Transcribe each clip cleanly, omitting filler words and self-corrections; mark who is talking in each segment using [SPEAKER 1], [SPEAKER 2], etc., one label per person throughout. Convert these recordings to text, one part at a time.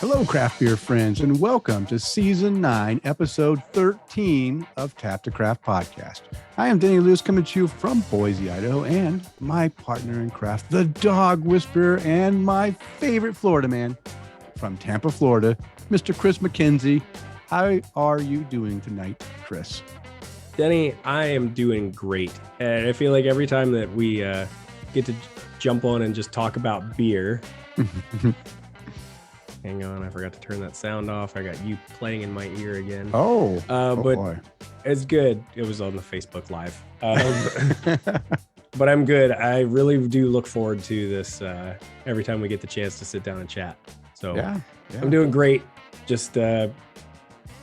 [SPEAKER 1] Hello, craft beer friends, and welcome to Season 9, Episode 13 of Tap to Craft Podcast. I am Denny Luce, coming to you from Boise, Idaho, and my partner in craft, the dog whisperer, and my favorite Florida man from Tampa, Florida, Mr. Kris McKenzie. How are you doing tonight, Kris?
[SPEAKER 2] Denny, I am doing great. And I feel like every time that we get to jump on and just talk about beer. Hang on, I forgot to turn that sound off. I got you playing in my ear again.
[SPEAKER 1] But
[SPEAKER 2] boy. It's good. It was on the Facebook Live. But I'm good. I really do look forward to this every time we get the chance to sit down and chat. So yeah. I'm doing great. Just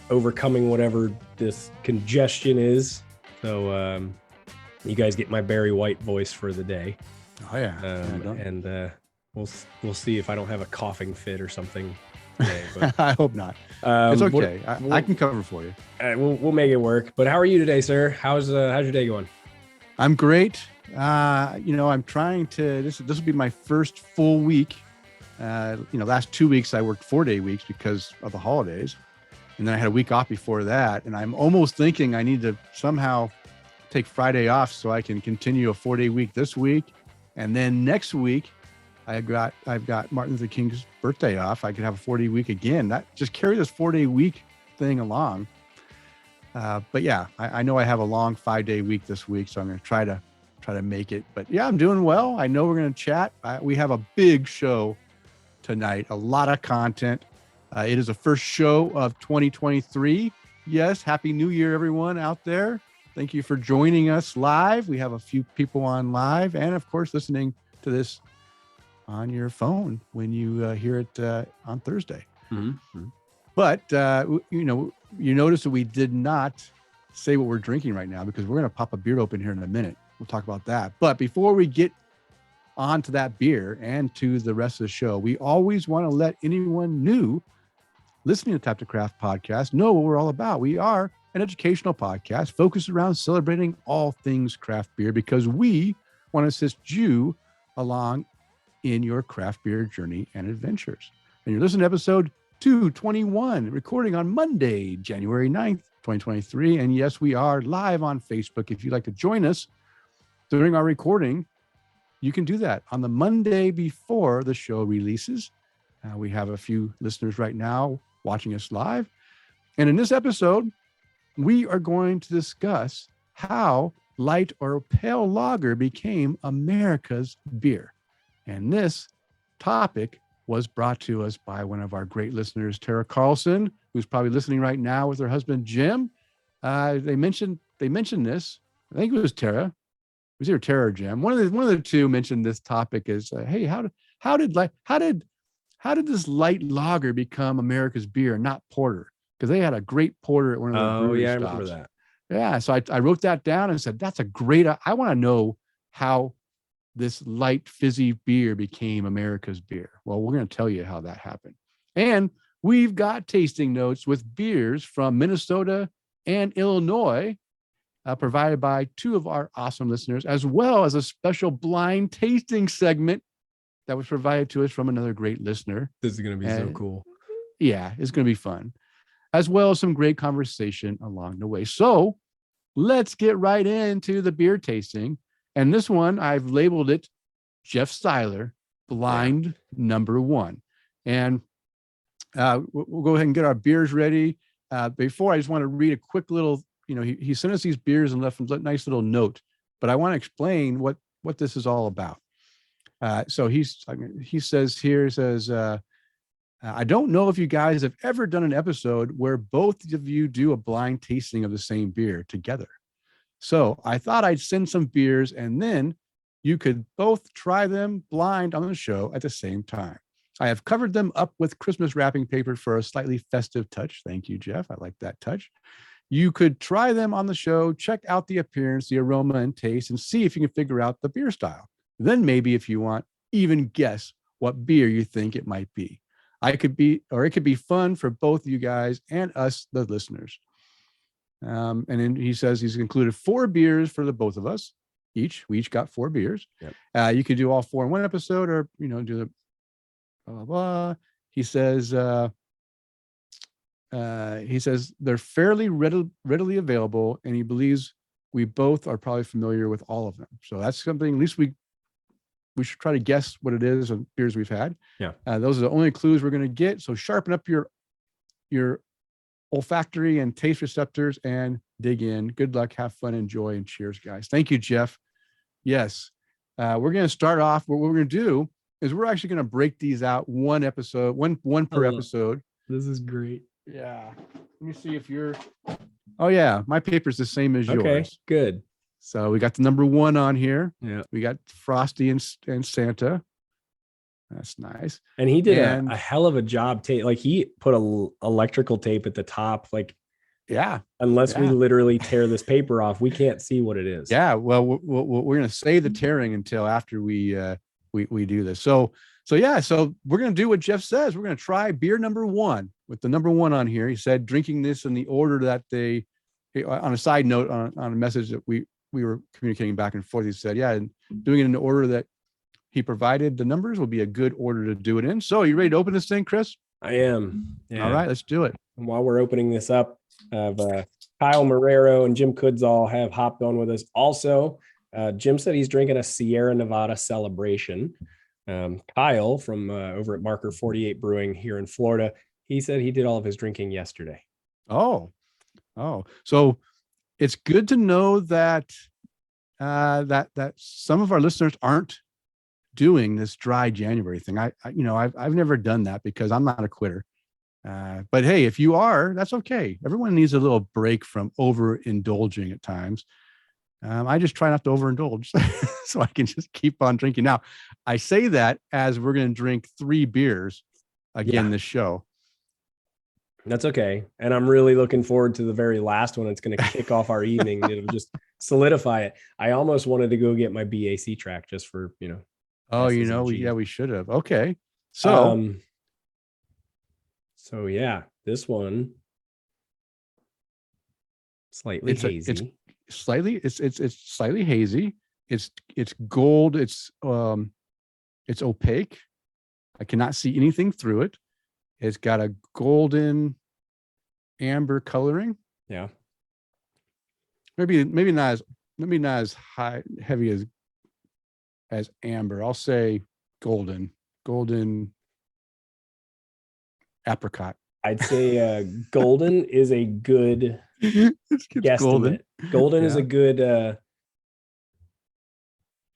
[SPEAKER 2] overcoming whatever this congestion is. So you guys get my Barry White voice for the day.
[SPEAKER 1] Oh yeah.
[SPEAKER 2] We'll see if I don't have a coughing fit or something today. But,
[SPEAKER 1] I hope not. It's okay. I can cover for you.
[SPEAKER 2] We'll make it work. But how are you today, sir? How's your day going?
[SPEAKER 1] I'm great. I'm trying to. This will be my first full week. Last 2 weeks I worked 4-day weeks because of the holidays, and then I had a week off before that. And I'm almost thinking I need to somehow take Friday off so I can continue a 4-day week this week, and then next week. I've got Martin Luther King's birthday off. I could have a 4-day week again. That just carry this 4-day week thing along. But yeah, I know I have a long 5-day week this week, so I'm going to try to make it. But yeah, I'm doing well. I know we're going to chat. We have a big show tonight, a lot of content. It is the first show of 2023. Yes, Happy New Year, everyone out there. Thank you for joining us live. We have a few people on live, and of course, listening to this on your phone when you hear it on Thursday. Mm-hmm. But, you notice that we did not say what we're drinking right now because we're going to pop a beer open here in a minute. We'll talk about that. But before we get on to that beer and to the rest of the show, we always want to let anyone new listening to Tap to Craft Podcast know what we're all about. We are an educational podcast focused around celebrating all things craft beer because we want to assist you along in your craft beer journey and adventures. And you're listening to episode 221, recording on Monday, January 9th, 2023. And yes, we are live on Facebook. If you'd like to join us during our recording, you can do that on the Monday before the show releases. We have a few listeners right now watching us live. And in this episode, we are going to discuss how light or pale lager became America's beer. And this topic was brought to us by one of our great listeners, Tara Carlson, who's probably listening right now with her husband, Jim. They mentioned this. I think it was Tara. It was either Tara or Jim. One of the two mentioned this topic is, hey, how did this light lager become America's beer, not porter? Because they had a great porter at one of the brewery stops.
[SPEAKER 2] I remember that.
[SPEAKER 1] Yeah, so I wrote that down and said, that's a great. I want to know how this light fizzy beer became America's beer. Well, we're going to tell you how that happened. And we've got tasting notes with beers from Minnesota and Illinois, provided by two of our awesome listeners, as well as a special blind tasting segment that was provided to us from another great listener.
[SPEAKER 2] This is going to be so cool.
[SPEAKER 1] Yeah, it's going to be fun, as well as some great conversation along the way. So let's get right into the beer tasting. And this one, I've labeled it Jeff Styler Blind Number 1. And we'll go ahead and get our beers ready. Before, I just want to read a quick little, he sent us these beers and left a nice little note, but I want to explain what this is all about. So he says, I don't know if you guys have ever done an episode where both of you do a blind tasting of the same beer together. So I thought I'd send some beers and then you could both try them blind on the show at the same time. I have covered them up with Christmas wrapping paper for a slightly festive touch. Thank you, Jeff. I like that touch. You could try them on the show, check out the appearance, the aroma and taste, and see if you can figure out the beer style. Then maybe if you want, even guess what beer you think it might be. It could be fun for both you guys and us, the listeners. And then he says he's included 4 beers for the both of us. We each got 4 beers. Yep. You could do all 4 in one episode, or do the blah, blah, blah. He says they're fairly readily available, and he believes we both are probably familiar with all of them. So that's something, at least we should try to guess what it is of beers we've had.
[SPEAKER 2] Yeah.
[SPEAKER 1] Those are the only clues we're going to get. So sharpen up your olfactory and taste receptors and dig in. Good luck, have fun, enjoy, and cheers, guys. Thank you, Jeff. Yes. We're going to start off. What we're going to do is we're actually going to break these out one per episode.
[SPEAKER 2] This is great.
[SPEAKER 1] Yeah. Let me see if you're. Oh yeah, my paper's the same as yours.
[SPEAKER 2] Okay, good.
[SPEAKER 1] So we got the number 1 on here.
[SPEAKER 2] Yeah.
[SPEAKER 1] We got Frosty and Santa. That's nice.
[SPEAKER 2] And he did a hell of a job. Like he put electrical tape at the top. Like,
[SPEAKER 1] yeah.
[SPEAKER 2] Unless we literally tear this paper off, we can't see what it is.
[SPEAKER 1] Yeah. Well, we're going to save the tearing until after we do this. So we're going to do what Jeff says. We're going to try beer number 1 with the number 1 on here. He said drinking this in the order that they, on a side note, on a message that we were communicating back and forth. He said, and doing it in the order that he provided the numbers will be a good order to do it in. So you ready to open this thing, Kris?
[SPEAKER 2] I am. Yeah.
[SPEAKER 1] All right, let's do it.
[SPEAKER 2] And while we're opening this up, Kyle Marrero and Jim Kudzall have hopped on with us. Also, Jim said he's drinking a Sierra Nevada Celebration. Kyle from over at Marker 48 Brewing here in Florida, he said he did all of his drinking yesterday.
[SPEAKER 1] Oh, so it's good to know that that some of our listeners aren't doing this dry January thing. I've never done that because I'm not a quitter. But hey, if you are, that's okay. Everyone needs a little break from overindulging at times. I just try not to overindulge so I can just keep on drinking. Now, I say that as we're going to drink 3 beers again this show.
[SPEAKER 2] That's okay. And I'm really looking forward to the very last one. It's going to kick off our evening. It'll just solidify it. I almost wanted to go get my BAC track just for,
[SPEAKER 1] Oh, we should have. Okay. So,
[SPEAKER 2] this one slightly hazy.
[SPEAKER 1] It's slightly hazy. It's gold. It's opaque. I cannot see anything through it. It's got a golden amber coloring.
[SPEAKER 2] Yeah.
[SPEAKER 1] Maybe not as heavy as amber. I'll say golden apricot.
[SPEAKER 2] I'd say golden is a good guesstimate. Golden is a good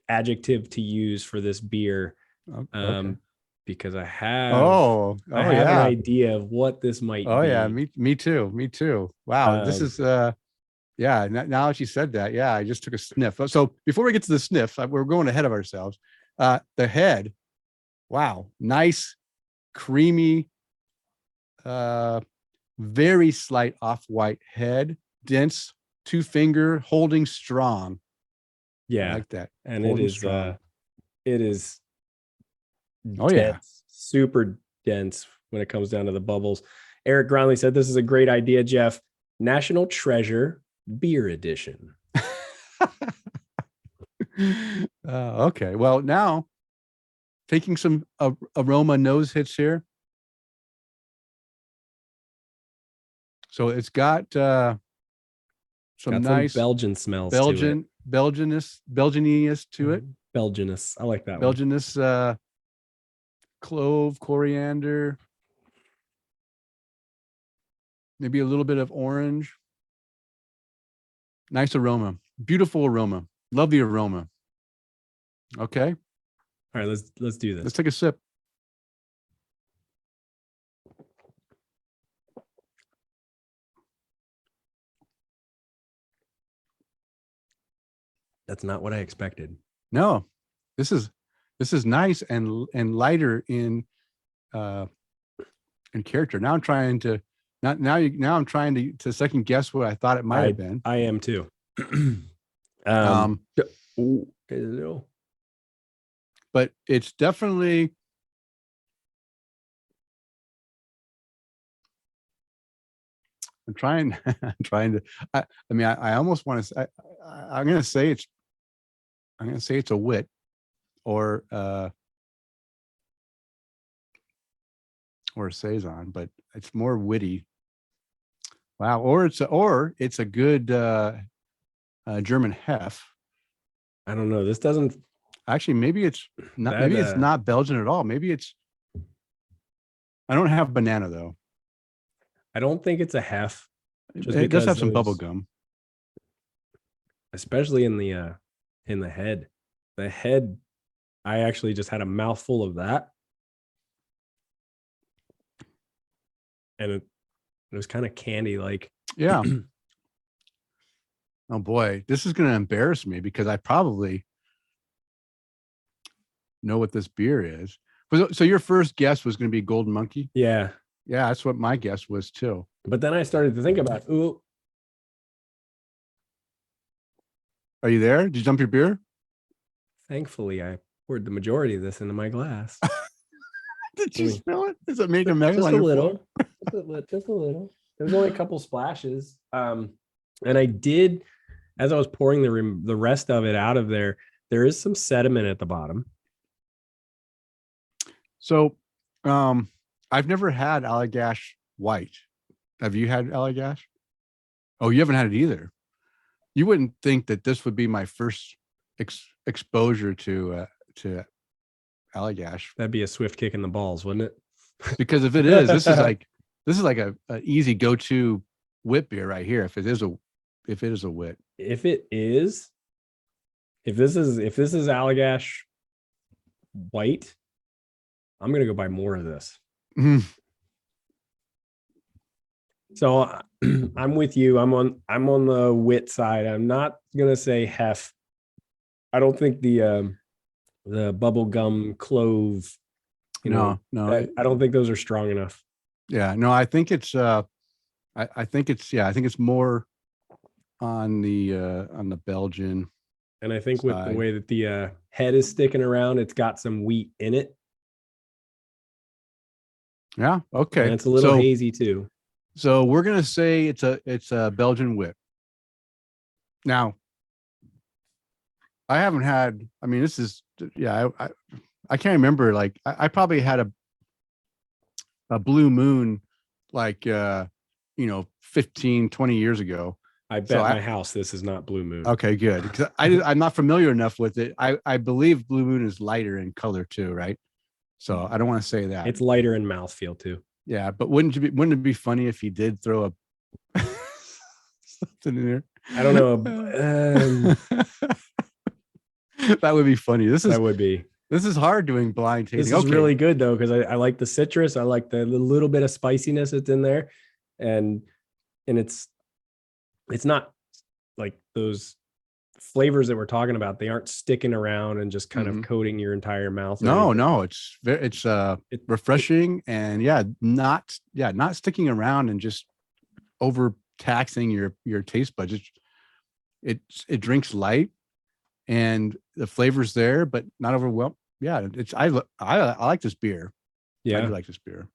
[SPEAKER 2] adjective to use for this beer. Okay. Because I have an idea of what this might be.
[SPEAKER 1] Oh yeah, me too. Wow, this is now that you said that, I just took a sniff. So before we get to the sniff, we're going ahead of ourselves. The head, wow, nice, creamy, very slight off-white head, dense, 2-finger, holding strong.
[SPEAKER 2] Yeah,
[SPEAKER 1] I like that.
[SPEAKER 2] And holding strong. It is.
[SPEAKER 1] Oh dense,
[SPEAKER 2] super dense when it comes down to the bubbles. Eric Groundley said this is a great idea, Jeff. National Treasure Beer Edition.
[SPEAKER 1] Okay. Well, now taking some aroma nose hits here. So it's got some nice
[SPEAKER 2] Belgian smells.
[SPEAKER 1] Belgianess to it.
[SPEAKER 2] Belgianous. I like that
[SPEAKER 1] Belgianous. Clove, coriander, maybe a little bit of orange. Nice aroma, beautiful aroma. Love the aroma. Okay.
[SPEAKER 2] All right, let's do this.
[SPEAKER 1] Let's take a sip.
[SPEAKER 2] That's not what I expected.
[SPEAKER 1] No, this is nice and lighter in character. Now I'm trying to second guess what I thought it might have been.
[SPEAKER 2] I am too.
[SPEAKER 1] But it's definitely I'm trying to I almost want to I'm going to say it's a wit. Or or a saison, but it's more witty. Wow. Or it's a good German hef.
[SPEAKER 2] I don't know. This doesn't
[SPEAKER 1] actually. Maybe it's not.
[SPEAKER 2] that,
[SPEAKER 1] Maybe it's not Belgian at all. Maybe it's. I don't have banana though.
[SPEAKER 2] I don't think it's a hef.
[SPEAKER 1] It does have some bubble gum,
[SPEAKER 2] especially in the head. The head, I actually just had a mouthful of that, and it was kind of candy like.
[SPEAKER 1] Yeah. Oh boy, this is going to embarrass me because I probably know what this beer is. So your first guess was going to be Golden Monkey?
[SPEAKER 2] Yeah.
[SPEAKER 1] Yeah, that's what my guess was too.
[SPEAKER 2] But then I started to think about, ooh.
[SPEAKER 1] Are you there? Did you dump your beer?
[SPEAKER 2] Thankfully, I poured the majority of this into my glass.
[SPEAKER 1] Did you smell it? Does it make a mess?
[SPEAKER 2] Just a little. Just a little. There was only a couple splashes. And I did, as I was pouring the rest of it out of there, there is some sediment at the bottom.
[SPEAKER 1] So, I've never had Allagash White. Have you had Allagash? Oh, you haven't had it either. You wouldn't think that this would be my first exposure to Allagash.
[SPEAKER 2] That'd be a swift kick in the balls, wouldn't it?
[SPEAKER 1] Because if it is, this is like a easy go-to wit beer right here. If it is a wit.
[SPEAKER 2] If this is Allagash White, I'm gonna go buy more of this.
[SPEAKER 1] Mm-hmm.
[SPEAKER 2] So I'm with you. I'm on the wit side. I'm not gonna say hef. I don't think the bubblegum clove.
[SPEAKER 1] No.
[SPEAKER 2] I don't think those are strong enough.
[SPEAKER 1] Yeah, no, I think it's I think it's more on the Belgian.
[SPEAKER 2] And I think with the way that the head is sticking around, it's got some wheat in it.
[SPEAKER 1] Yeah. Okay.
[SPEAKER 2] And it's a little hazy too.
[SPEAKER 1] So we're gonna say it's a Belgian wit. Now, I haven't had. I mean, this is I can't remember. Like I probably had a Blue Moon, like 15, 20 years ago.
[SPEAKER 2] I bet my house this is not Blue Moon.
[SPEAKER 1] Okay, good. Because I'm not familiar enough with it. I believe Blue Moon is lighter in color too, right? So I don't want to say that.
[SPEAKER 2] It's lighter in mouthfeel too.
[SPEAKER 1] Yeah, but wouldn't it be funny if he did throw something in there?
[SPEAKER 2] I don't know.
[SPEAKER 1] That would be funny. This is hard doing blind tasting.
[SPEAKER 2] This is really good though, because I like the citrus. I like the little bit of spiciness that's in there, and it's not like those flavors that we're talking about. They aren't sticking around and just kind of coating your entire mouth.
[SPEAKER 1] No, it's refreshing and not sticking around and just overtaxing your taste buds. It drinks light and the flavor's there, but not overwhelmed. Yeah, I like this beer. Yeah, I do like this beer.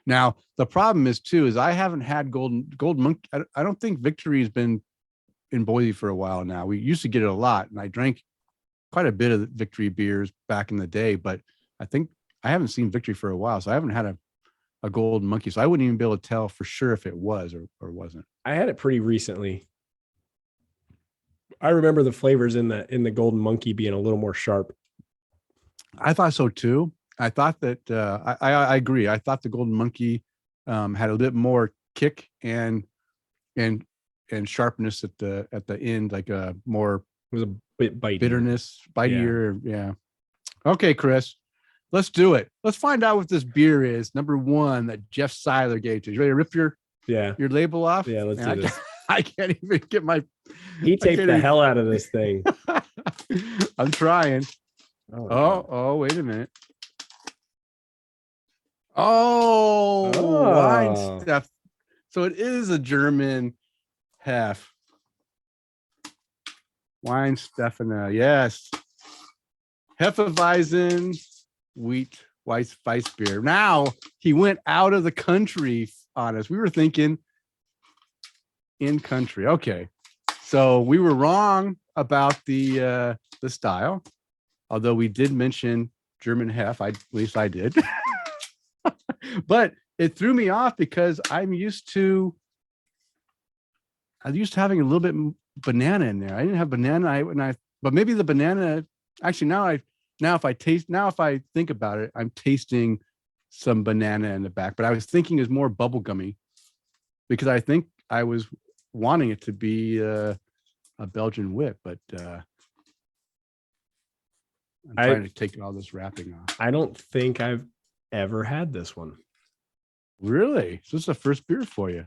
[SPEAKER 1] Now the problem is I haven't had Golden Monkey. I don't think Victory has been in Boise for a while now. We used to get it a lot, and I drank quite a bit of Victory beers back in the day, but I think I haven't seen Victory for a while, so I haven't had a Golden Monkey, so I wouldn't even be able to tell for sure if it was or wasn't.
[SPEAKER 2] I had it pretty recently. I remember the flavors in the Golden Monkey being a little more sharp.
[SPEAKER 1] I thought so too. I thought that I agree. I thought the Golden Monkey had a bit more kick and sharpness at the end, like a more,
[SPEAKER 2] it was a bit bitey.
[SPEAKER 1] Bitterness, bitier. Yeah. Okay, Kris, let's do it. Let's find out what this beer is. Number one that Jeff Seiler gave to you. You ready to rip your label off?
[SPEAKER 2] Yeah, let's do this.
[SPEAKER 1] I can't even get my.
[SPEAKER 2] He taped the hell out of this thing.
[SPEAKER 1] I'm trying. Oh, wait a minute. Weihenstephaner. So it is a German hef. Weihenstephaner, yes. Hefeweizen Weißbier. Now he went out of the country on us. We were thinking in country. Okay, so we were wrong about the style, although we did mention German hef. At least I did. But it threw me off because I'm used to having a little bit banana in there. I didn't have banana. But maybe the banana. Actually, now if I think about it, I'm tasting some banana in the back. But I was thinking is more bubblegummy because I think I was wanting it to be a Belgian whip, but I'm trying to take all this wrapping off.
[SPEAKER 2] I don't think I've ever had this one.
[SPEAKER 1] Really? So this is the first beer for you.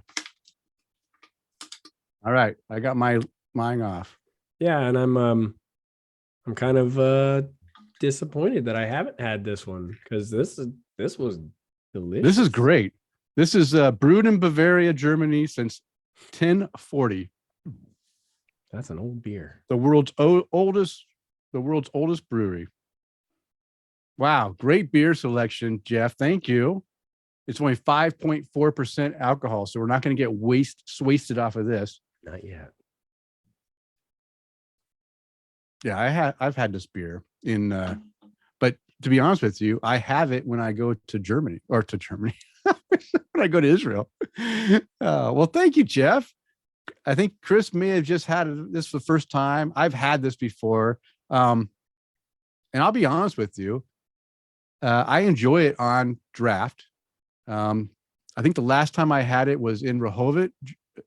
[SPEAKER 1] All right, I got mine off.
[SPEAKER 2] Yeah, and I'm kind of disappointed that I haven't had this one because this was delicious.
[SPEAKER 1] This is great. This is brewed in Bavaria, Germany since 1040.
[SPEAKER 2] That's an old beer.
[SPEAKER 1] The world's oldest brewery. Wow, great beer selection, Jeff. Thank you. It's only 5.4% alcohol, so we're not going to get wasted off of this.
[SPEAKER 2] Not yet.
[SPEAKER 1] Yeah, I've had this beer but to be honest with you, I have it when I go to Germany when I go to Israel. Well, thank you, Jeff. I think Kris may have just had this for the first time. I've had this before. And I'll be honest with you. I enjoy it on draft. I think the last time I had it was in Rehovot,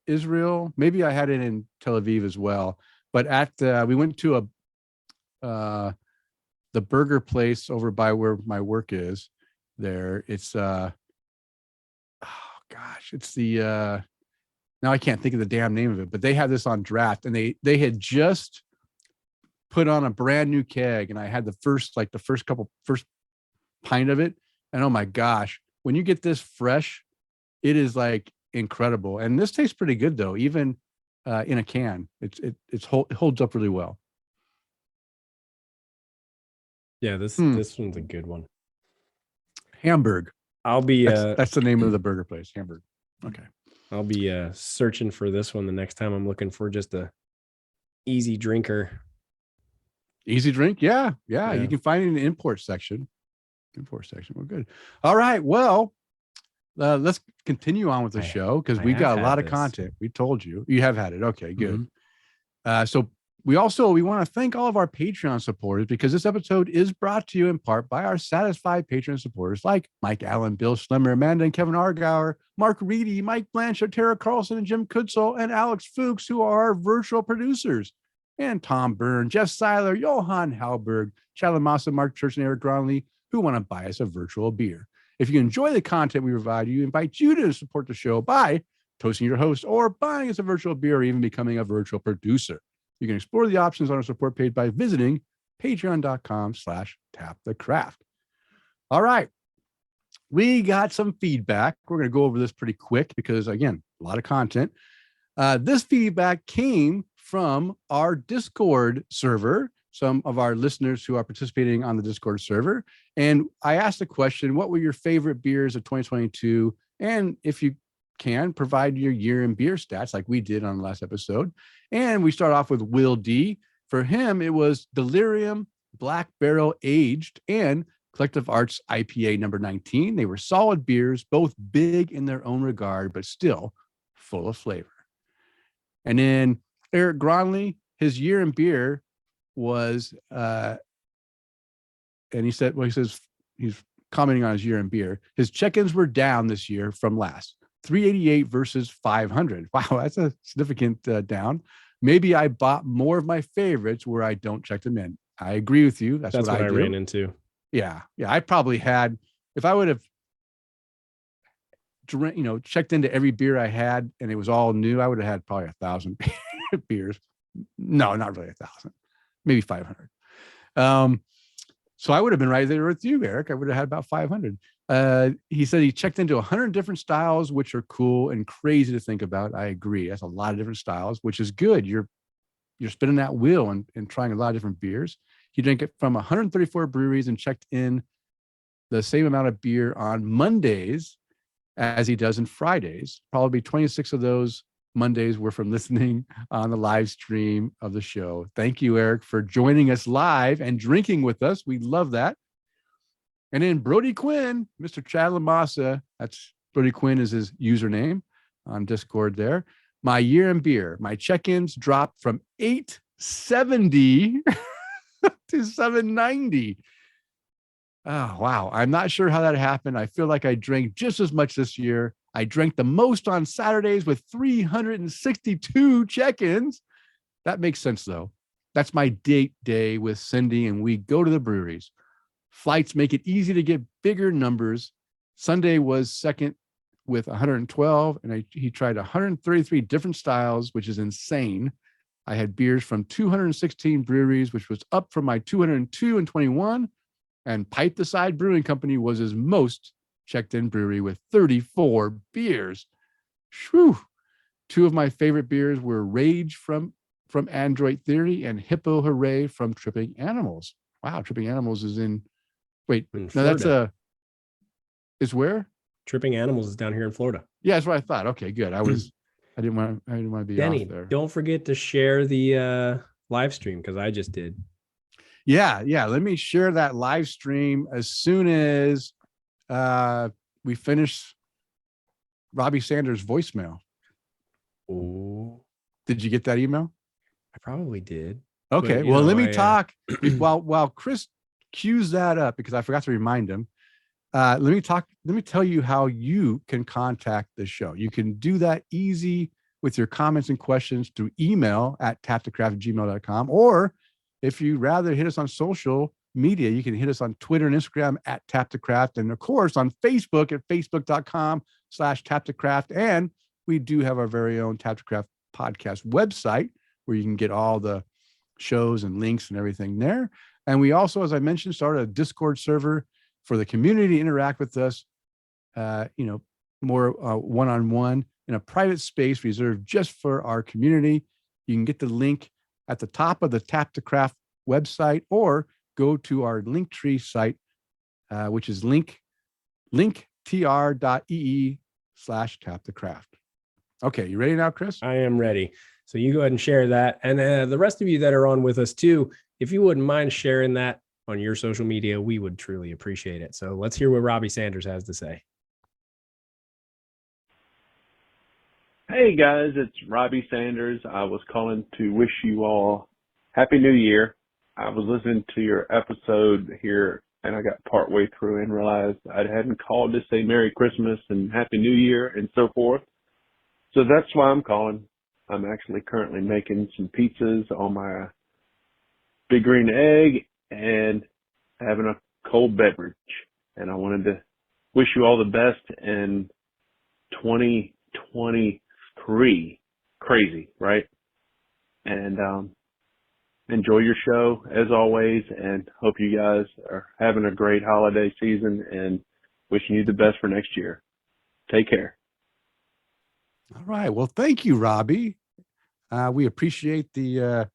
[SPEAKER 1] Israel. Maybe I had it in Tel Aviv as well. But we went to the burger place over by where my work is there. It's it's the now I can't think of the damn name of it, but they have this on draft, and they had just put on a brand new keg, and I had the first pint of it, and oh my gosh, when you get this fresh, it is like incredible. And this tastes pretty good though, even in a can. It holds up really well.
[SPEAKER 2] Yeah, this one's a good one.
[SPEAKER 1] Hamburg.
[SPEAKER 2] I'll be
[SPEAKER 1] that's the name of the burger place, Hamburg. Okay.
[SPEAKER 2] I'll be searching for this one the next time I'm looking for just a easy drinker.
[SPEAKER 1] Easy drink? Yeah. You can find it in the import section. Well, good. All right. Well, let's continue on with the show because we've got a lot of content. We told you have had it. Okay, good. So we want to thank all of our Patreon supporters because this episode is brought to you in part by our satisfied Patreon supporters like Mike Allen, Bill Schlemmer, Amanda and Kevin Argauer, Mark Reedy, Mike Blanchard, Tara Carlson, and Jim Kutzel, and Alex Fuchs, who are our virtual producers, and Tom Byrne, Jeff Seiler, Johan Halberg, Chad Massa, Mark Church, and Eric Gronley, who want to buy us a virtual beer. If you enjoy the content we provide, we invite you to support the show by toasting your host or buying us a virtual beer or even becoming a virtual producer. You can explore the options on our support page by visiting patreon.com/tapthecraft. All right. We got some feedback. We're going to go over this pretty quick because, again, a lot of content. This feedback came from our Discord server, some of our listeners who are participating on the Discord server. And I asked the question, what were your favorite beers of 2022? And if you can, provide your year in beer stats like we did on the last episode. And we start off with Will D. For him, it was Delirium, Black Barrel Aged, and Collective Arts IPA number 19. They were solid beers, both big in their own regard, but still full of flavor. And then Eric Gronley, his year in beer was, and he says he's commenting on his year in beer. His check-ins were down this year from last. 388 versus 500. Wow, that's a significant down. Maybe I bought more of my favorites where I don't check them in. I agree with you. That's what I
[SPEAKER 2] ran into.
[SPEAKER 1] Yeah. I probably had, if I would have, checked into every beer I had and it was all new, I would have had probably 1,000 beers. No, not really 1,000, maybe 500. So I would have been right there with you, Eric. I would have had about 500. He said he checked into 100 different styles, which are cool and crazy to think about. I agree. That's a lot of different styles, which is good. You're spinning that wheel and trying a lot of different beers. He drank it from 134 breweries and checked in the same amount of beer on Mondays as he does on Fridays. Probably 26 of those Mondays were from listening on the live stream of the show. Thank you, Eric, for joining us live and drinking with us. We love that. And then Brody Quinn, Mr. Chad Lamassa, that's Brody Quinn is his username on Discord there. My year in beer, my check-ins dropped from 870 to 790. Oh, wow. I'm not sure how that happened. I feel like I drank just as much this year. I drank the most on Saturdays with 362 check-ins. That makes sense, though. That's my date day with Cindy, and we go to the breweries. Flights make it easy to get bigger numbers. Sunday was second with 112, and he tried 133 different styles, which is insane. I had beers from 216 breweries, which was up from my 202 and 21. And Pipe the Side Brewing Company was his most checked-in brewery with 34 beers. Whew. Two of my favorite beers were Rage from Android Theory and Hippo Hooray from Tripping Animals. Wow, Tripping Animals is in Florida. Is where?
[SPEAKER 2] Tripping Animals is down here in Florida.
[SPEAKER 1] Yeah, that's what I thought. Okay, good. I didn't want to be
[SPEAKER 2] Denny,
[SPEAKER 1] off there.
[SPEAKER 2] Don't forget to share the live stream because I just did.
[SPEAKER 1] Yeah. Let me share that live stream as soon as we finish Robbie Sanders' voicemail.
[SPEAKER 2] Oh,
[SPEAKER 1] did you get that email?
[SPEAKER 2] I probably did.
[SPEAKER 1] Okay. Well, let me talk while Kris cues that up because I forgot to remind him. Let me tell you how you can contact the show. You can do that easy with your comments and questions through email at tapthecraft@gmail.com, or if you rather hit us on social media, you can hit us on Twitter and Instagram at tapthecraft, and of course on Facebook at facebook.com/tapthecraft. And we do have our very own Tap the Craft podcast website where you can get all the shows and links and everything there. And we also, as I mentioned, started a Discord server for the community to interact with us, more one-on-one in a private space reserved just for our community. You can get the link at the top of the Tap the Craft website, or go to our Linktree site, which is linktr.ee/tapthecraft. Okay, you ready now, Kris?
[SPEAKER 2] I am ready. So you go ahead and share that. And the rest of you that are on with us too, if you wouldn't mind sharing that on your social media, we would truly appreciate it. So let's hear what Robbie Sanders has to say.
[SPEAKER 3] Hey guys, it's Robbie Sanders. I was calling to wish you all Happy New Year. I was listening to your episode here and I got partway through and realized I hadn't called to say Merry Christmas and Happy New Year and so forth. So that's why I'm calling. I'm actually currently making some pizzas on my Big Green Egg and having a cold beverage. And I wanted to wish you all the best in 2023. Crazy, right? And enjoy your show as always, and hope you guys are having a great holiday season and wishing you the best for next year. Take care.
[SPEAKER 1] All right. Well, thank you, Robbie. We appreciate the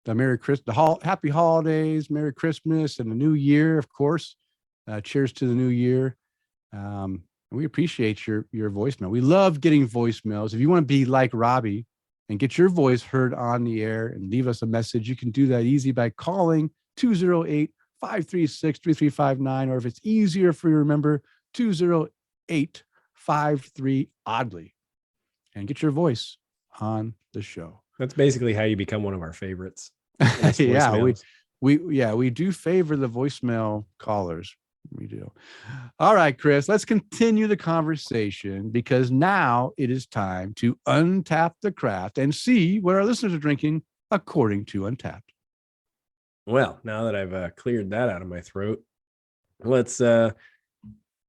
[SPEAKER 1] Merry Christmas, Happy Holidays, Merry Christmas, and the New Year, of course. Cheers to the New Year. We appreciate your voicemail. We love getting voicemails. If you want to be like Robbie and get your voice heard on the air and leave us a message, you can do that easy by calling 208-536-3359, or if it's easier for you to remember, 208-53-ODDLY, and get your voice on the show.
[SPEAKER 2] That's basically how you become one of our favorites.
[SPEAKER 1] Yeah, we do favor the voicemail callers. We do. All right, Kris, let's continue the conversation, because now it is time to untap the craft and see what our listeners are drinking according to Untappd.
[SPEAKER 2] Well, now that I've cleared that out of my throat, let's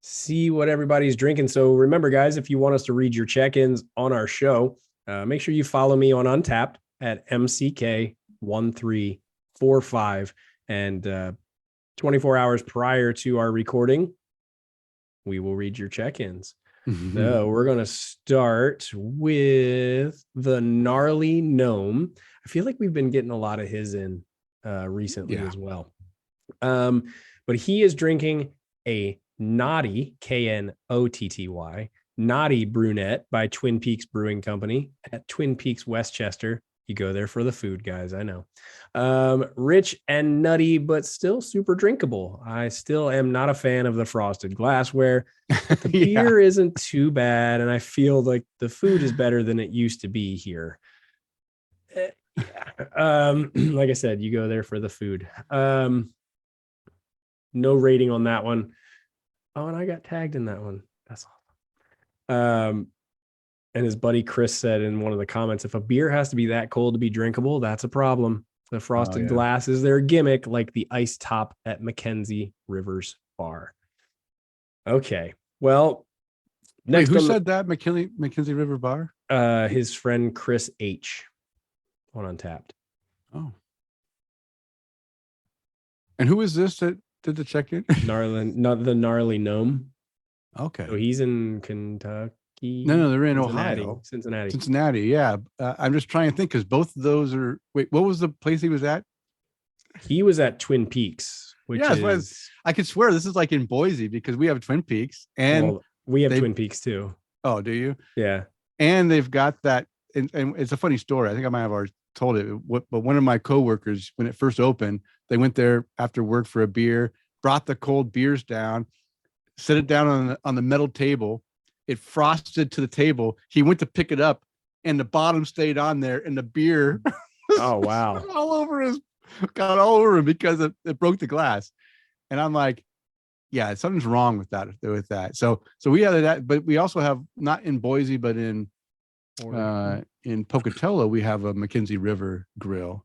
[SPEAKER 2] see what everybody's drinking. So remember, guys, if you want us to read your check-ins on our show, make sure you follow me on Untappd at MCK1345. And 24 hours prior to our recording, we will read your check-ins. Mm-hmm. So we're going to start with the Gnarly Gnome. I feel like we've been getting a lot of his in recently as well. But he is drinking a Knotty, Knotty, Knotty Brunette by Twin Peaks Brewing Company at Twin Peaks, Westchester. You go there for the food, guys. I know. Rich and nutty, but still super drinkable. I still am not a fan of the frosted glassware. But the beer isn't too bad, and I feel like the food is better than it used to be here. Like I said, you go there for the food. No rating on that one. Oh, and I got tagged in that one. That's awesome. And his buddy Kris said in one of the comments, if a beer has to be that cold to be drinkable, that's a problem. The frosted glass is their gimmick, like the ice top at McKenzie Rivers Bar. Okay. Well,
[SPEAKER 1] next. Wait, who said that? McKenzie River Bar?
[SPEAKER 2] His friend Chris H. on Untapped.
[SPEAKER 1] Oh. And who is this that did the check-in?
[SPEAKER 2] The gnarly gnome.
[SPEAKER 1] Okay.
[SPEAKER 2] So he's in Kentucky.
[SPEAKER 1] No, they're in Ohio. Cincinnati, yeah. I'm just trying to think because both of those are. Wait, what was the place he was at?
[SPEAKER 2] He was at Twin Peaks, which is.
[SPEAKER 1] I could swear this is like in Boise because we have Twin Peaks and
[SPEAKER 2] we have Twin Peaks too.
[SPEAKER 1] Oh, do you?
[SPEAKER 2] Yeah.
[SPEAKER 1] And they've got that, and it's a funny story. I think I might have already told it. But one of my coworkers, when it first opened, they went there after work for a beer, brought the cold beers down, set it down on the metal table. It frosted to the table. He went to pick it up, and the bottom stayed on there, and the beer.
[SPEAKER 2] Oh wow!
[SPEAKER 1] got all over him because it broke the glass. And I'm like, yeah, something's wrong with that. So we have that, but we also have, not in Boise, but in Pocatello, we have a McKenzie River grill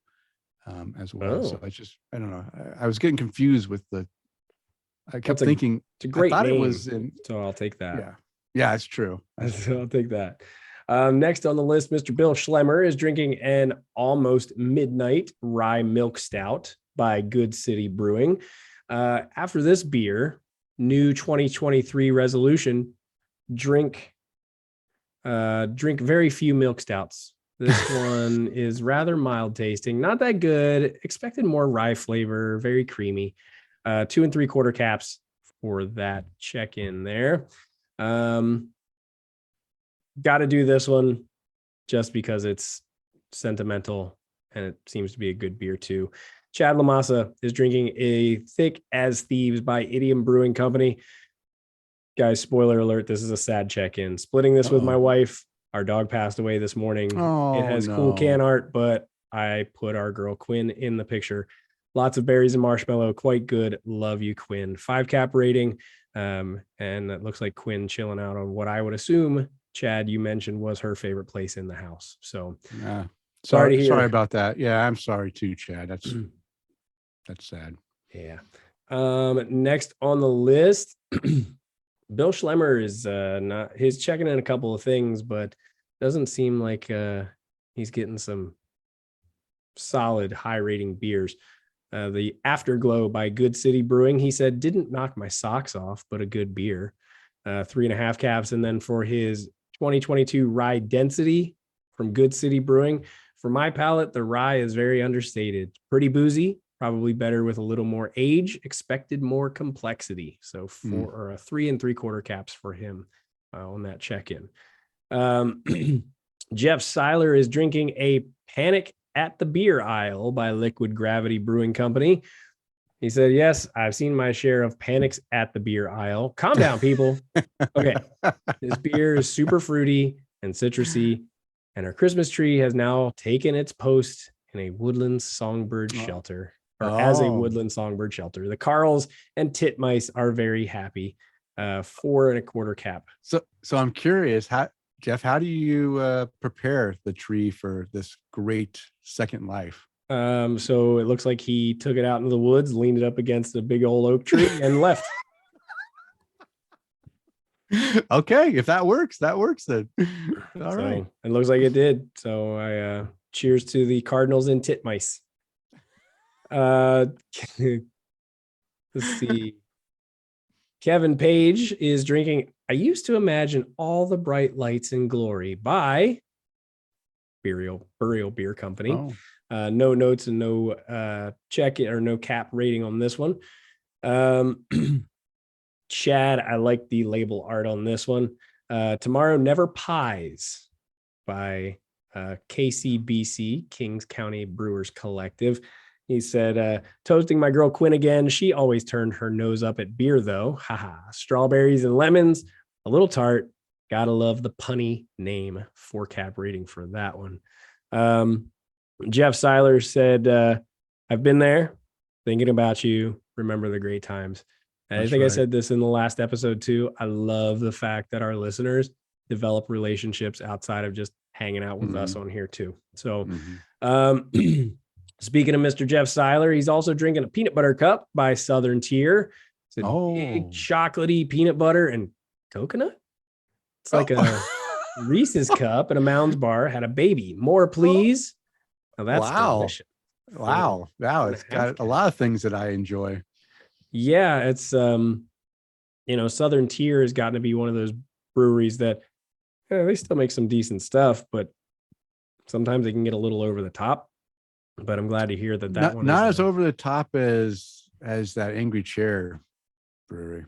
[SPEAKER 1] as well. So I don't know. I was getting confused with I kept thinking
[SPEAKER 2] it's a great name,
[SPEAKER 1] it was in,
[SPEAKER 2] so I'll take that.
[SPEAKER 1] Yeah, it's true.
[SPEAKER 2] So I'll take that. Next on the list, Mr. Bill Schlemmer is drinking an almost midnight rye milk stout by Good City Brewing. After this beer, new 2023 resolution, drink very few milk stouts. This one is rather mild tasting, not that good. Expected more rye flavor, very creamy. 2 3/4 caps for that check-in there. Got to do this one just because it's sentimental and it seems to be a good beer too. Chad Lamassa is drinking a Thick as Thieves by Idiom Brewing Company. Guys, spoiler alert, this is a sad check-in. Splitting this with my wife. Our dog passed away this morning. It has cool can art, but I put our girl Quinn in the picture. Lots of berries and marshmallow, quite good. Love you, Quinn. 5 cap rating. And it looks like Quinn chilling out on what I would assume, Chad, you mentioned was her favorite place in the house. So sorry
[SPEAKER 1] about that. Yeah, I'm sorry too, Chad. That's sad.
[SPEAKER 2] Yeah. Next on the list, Bill Schlemmer is he's checking in a couple of things, but doesn't seem like he's getting some solid high rating beers. The Afterglow by Good City Brewing, he said, didn't knock my socks off, but a good beer. 3.5 caps. And then for his 2022 Rye Density from Good City Brewing, for my palate, the rye is very understated. Pretty boozy, probably better with a little more age, expected more complexity. So 3 3/4 caps for him on that check-in. Jeff Seiler is drinking a Panic at the Beer Aisle by Liquid Gravity Brewing Company. He said, yes, I've seen my share of panics at the beer aisle. Calm down, people. Okay. This beer is super fruity and citrusy, and our Christmas tree has now taken its post in a woodland songbird shelter, or as a woodland songbird shelter. The Carls and titmice are very happy. 4 1/4 cap.
[SPEAKER 1] So I'm curious, Jeff, how do you prepare the tree for this great second life?
[SPEAKER 2] So it looks like he took it out into the woods, leaned it up against a big old oak tree, and left.
[SPEAKER 1] Okay, if that works then. All right.
[SPEAKER 2] It looks like it did. So I cheers to the Cardinals and titmice. Let's see. Kevin Page is drinking I Used to Imagine All the Bright Lights and Glory by Burial Beer Company. No notes and no check or no cap rating on this one. Chad, I like the label art on this one. Tomorrow Never Pies by KCBC, Kings County Brewers Collective. He said, toasting my girl Quinn again. She always turned her nose up at beer, though. Haha. Strawberries and lemons, a little tart. Gotta love the punny name. 4-cap rating for that one. Jeff Seiler said, I've been there, thinking about you. Remember the great times. And I think I said this in the last episode too. I love the fact that our listeners develop relationships outside of just hanging out with us on here too. So, speaking of Mr. Jeff Seiler, he's also drinking a peanut butter cup by Southern Tier. It's a big chocolatey peanut butter and coconut. It's like a Reese's cup at a Mounds bar. Had a baby. More, please. Now that's delicious.
[SPEAKER 1] Wow. It's got a lot of things that I enjoy.
[SPEAKER 2] Yeah, it's Southern Tier has gotten to be one of those breweries that they still make some decent stuff, but sometimes they can get a little over the top. But I'm glad to hear that one
[SPEAKER 1] not as over the top as that Angry Chair brewery.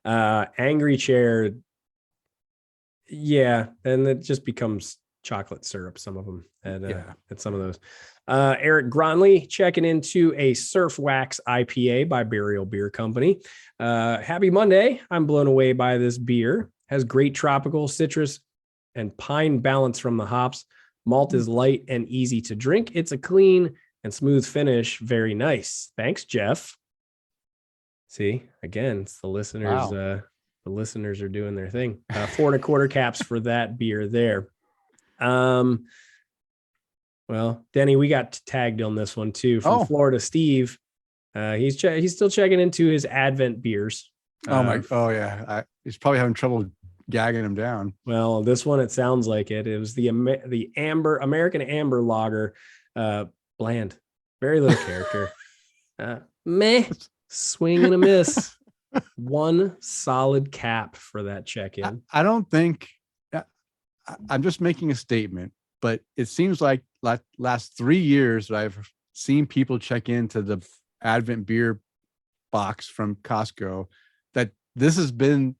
[SPEAKER 2] Angry Chair, yeah, and it just becomes chocolate syrup, some of them, at some of those. Eric Gronley checking into a Surf Wax IPA by Burial Beer Company. Happy Monday. I'm blown away by this beer. Has great tropical, citrus, and pine balance from the hops. Malt is light and easy to drink. It's a clean and smooth finish. Very nice. Thanks, Jeff. See, again, it's the listeners.
[SPEAKER 1] Wow.
[SPEAKER 2] The listeners are doing their thing. 4 1/4 caps for that beer there. Well, Denny, we got tagged on this one too from Florida Steve. He's still checking into his Advent beers.
[SPEAKER 1] He's probably having trouble gagging him down.
[SPEAKER 2] Well, this one, it sounds like it. It was the American Amber Lager, bland, very little character. Meh, swing and a miss. One solid cap for that check-in.
[SPEAKER 1] I don't think. I'm just making a statement, but it seems like last 3 years that I've seen people check into the Advent beer box from Costco, that this has been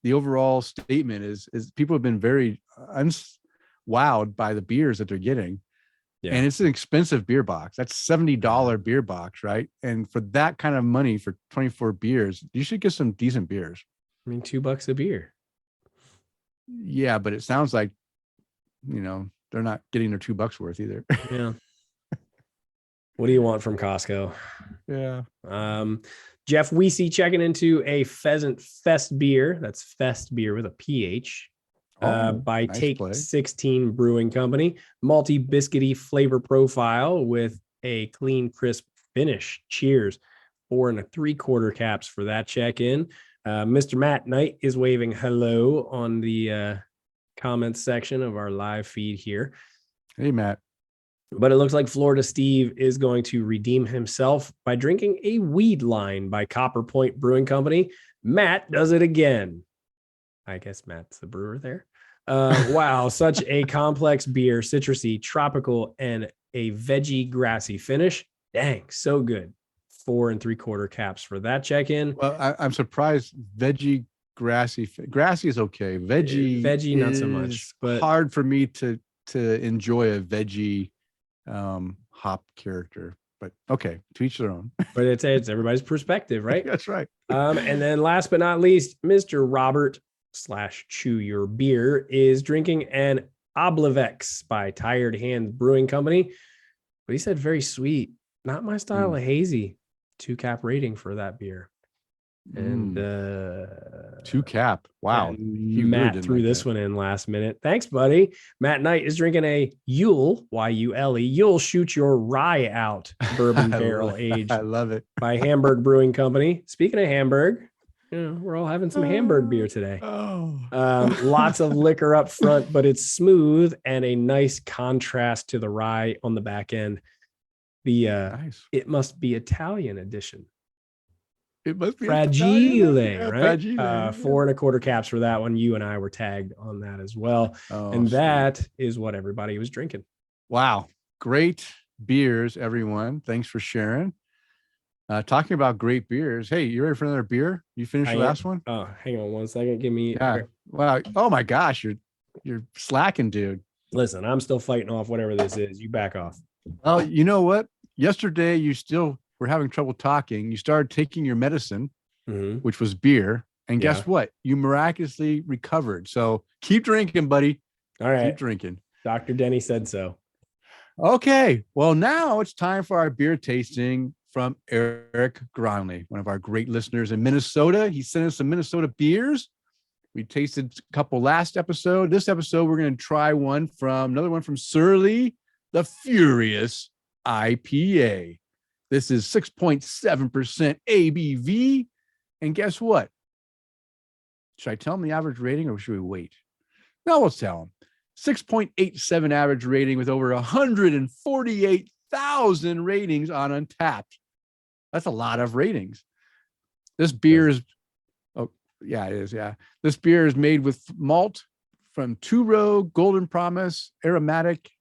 [SPEAKER 1] the overall statement is people have been very wowed by the beers that they're getting. Yeah. And it's an expensive beer box. That's $70 beer box, right? And for that kind of money for 24 beers, you should get some decent beers.
[SPEAKER 2] I mean, $2 a beer.
[SPEAKER 1] Yeah, but it sounds like, they're not getting their $2 worth either.
[SPEAKER 2] Yeah. What do you want from Costco?
[SPEAKER 1] Yeah.
[SPEAKER 2] Jeff Weesey checking into a Pheasant Fest beer. That's Fest beer with a PH. By
[SPEAKER 1] nice
[SPEAKER 2] Take
[SPEAKER 1] play.
[SPEAKER 2] 16 Brewing Company. Malty biscuity flavor profile with a clean, crisp finish. Cheers. 4 3/4 caps for that check-in. Mr. Matt Knight is waving hello on the comments section of our live feed here.
[SPEAKER 1] Hey, Matt.
[SPEAKER 2] But it looks like Florida Steve is going to redeem himself by drinking a Weed Line by Copper Point Brewing Company. Matt does it again. I guess Matt's the brewer there. Wow, such a complex beer, citrusy, tropical, and a veggie, grassy finish. Dang, so good. 4 3/4 caps for that check-in.
[SPEAKER 1] Well, I'm surprised. Veggie, grassy is okay. Veggie
[SPEAKER 2] not so much. But
[SPEAKER 1] hard for me to enjoy a veggie hop character. But okay, to each their own.
[SPEAKER 2] But it's everybody's perspective, right?
[SPEAKER 1] That's right.
[SPEAKER 2] And then last but not least, Mr. Robert / Chew Your Beer is drinking an Oblivex by Tired Hand Brewing Company. But he said very sweet. Not my style of hazy. 2-cap rating for that beer. And
[SPEAKER 1] 2-cap. Wow.
[SPEAKER 2] Matt really threw this one in last minute. Thanks, buddy. Matt Knight is drinking a Yule, Y-U-L-E, You'll Shoot Your Rye Out bourbon barrel aged.
[SPEAKER 1] I love it.
[SPEAKER 2] By Hamburg Brewing Company. Speaking of Hamburg, we're all having some Hamburg beer today. Lots of liquor up front, but it's smooth and a nice contrast to the rye on the back end. Nice. It Must Be Italian edition.
[SPEAKER 1] It must be
[SPEAKER 2] Fragile,
[SPEAKER 1] Italian,
[SPEAKER 2] right?
[SPEAKER 1] Fragile.
[SPEAKER 2] 4 1/4 caps for that one. You and I were tagged on that as well. And that is what everybody was drinking.
[SPEAKER 1] Wow. Great beers, everyone. Thanks for sharing. Talking about great beers. Hey, you ready for another beer? You finished the last one?
[SPEAKER 2] Oh, hang on one second. Give me.
[SPEAKER 1] Yeah. Wow. Oh my gosh. You're You're slacking, dude.
[SPEAKER 2] Listen, I'm still fighting off whatever this is. You back off.
[SPEAKER 1] Oh, you know what? Yesterday, you still were having trouble talking. You started taking your medicine, which was beer. And guess what? You miraculously recovered. So keep drinking, buddy.
[SPEAKER 2] All right.
[SPEAKER 1] Keep drinking.
[SPEAKER 2] Dr. Denny said so.
[SPEAKER 1] Okay. Well, now it's time for our beer tasting from Eric Gronley, one of our great listeners in Minnesota. He sent us some Minnesota beers. We tasted a couple last episode. This episode, we're going to try another one from Surly, the Furious IPA. This is 6.7% ABV. And guess what? Should I tell them the average rating or should we wait? No, we'll tell them. 6.87 average rating with over 148,000 ratings on Untapped. That's a lot of ratings. This beer is, it is. Yeah. This beer is made with malt from Two Row, Golden Promise, Aromatic,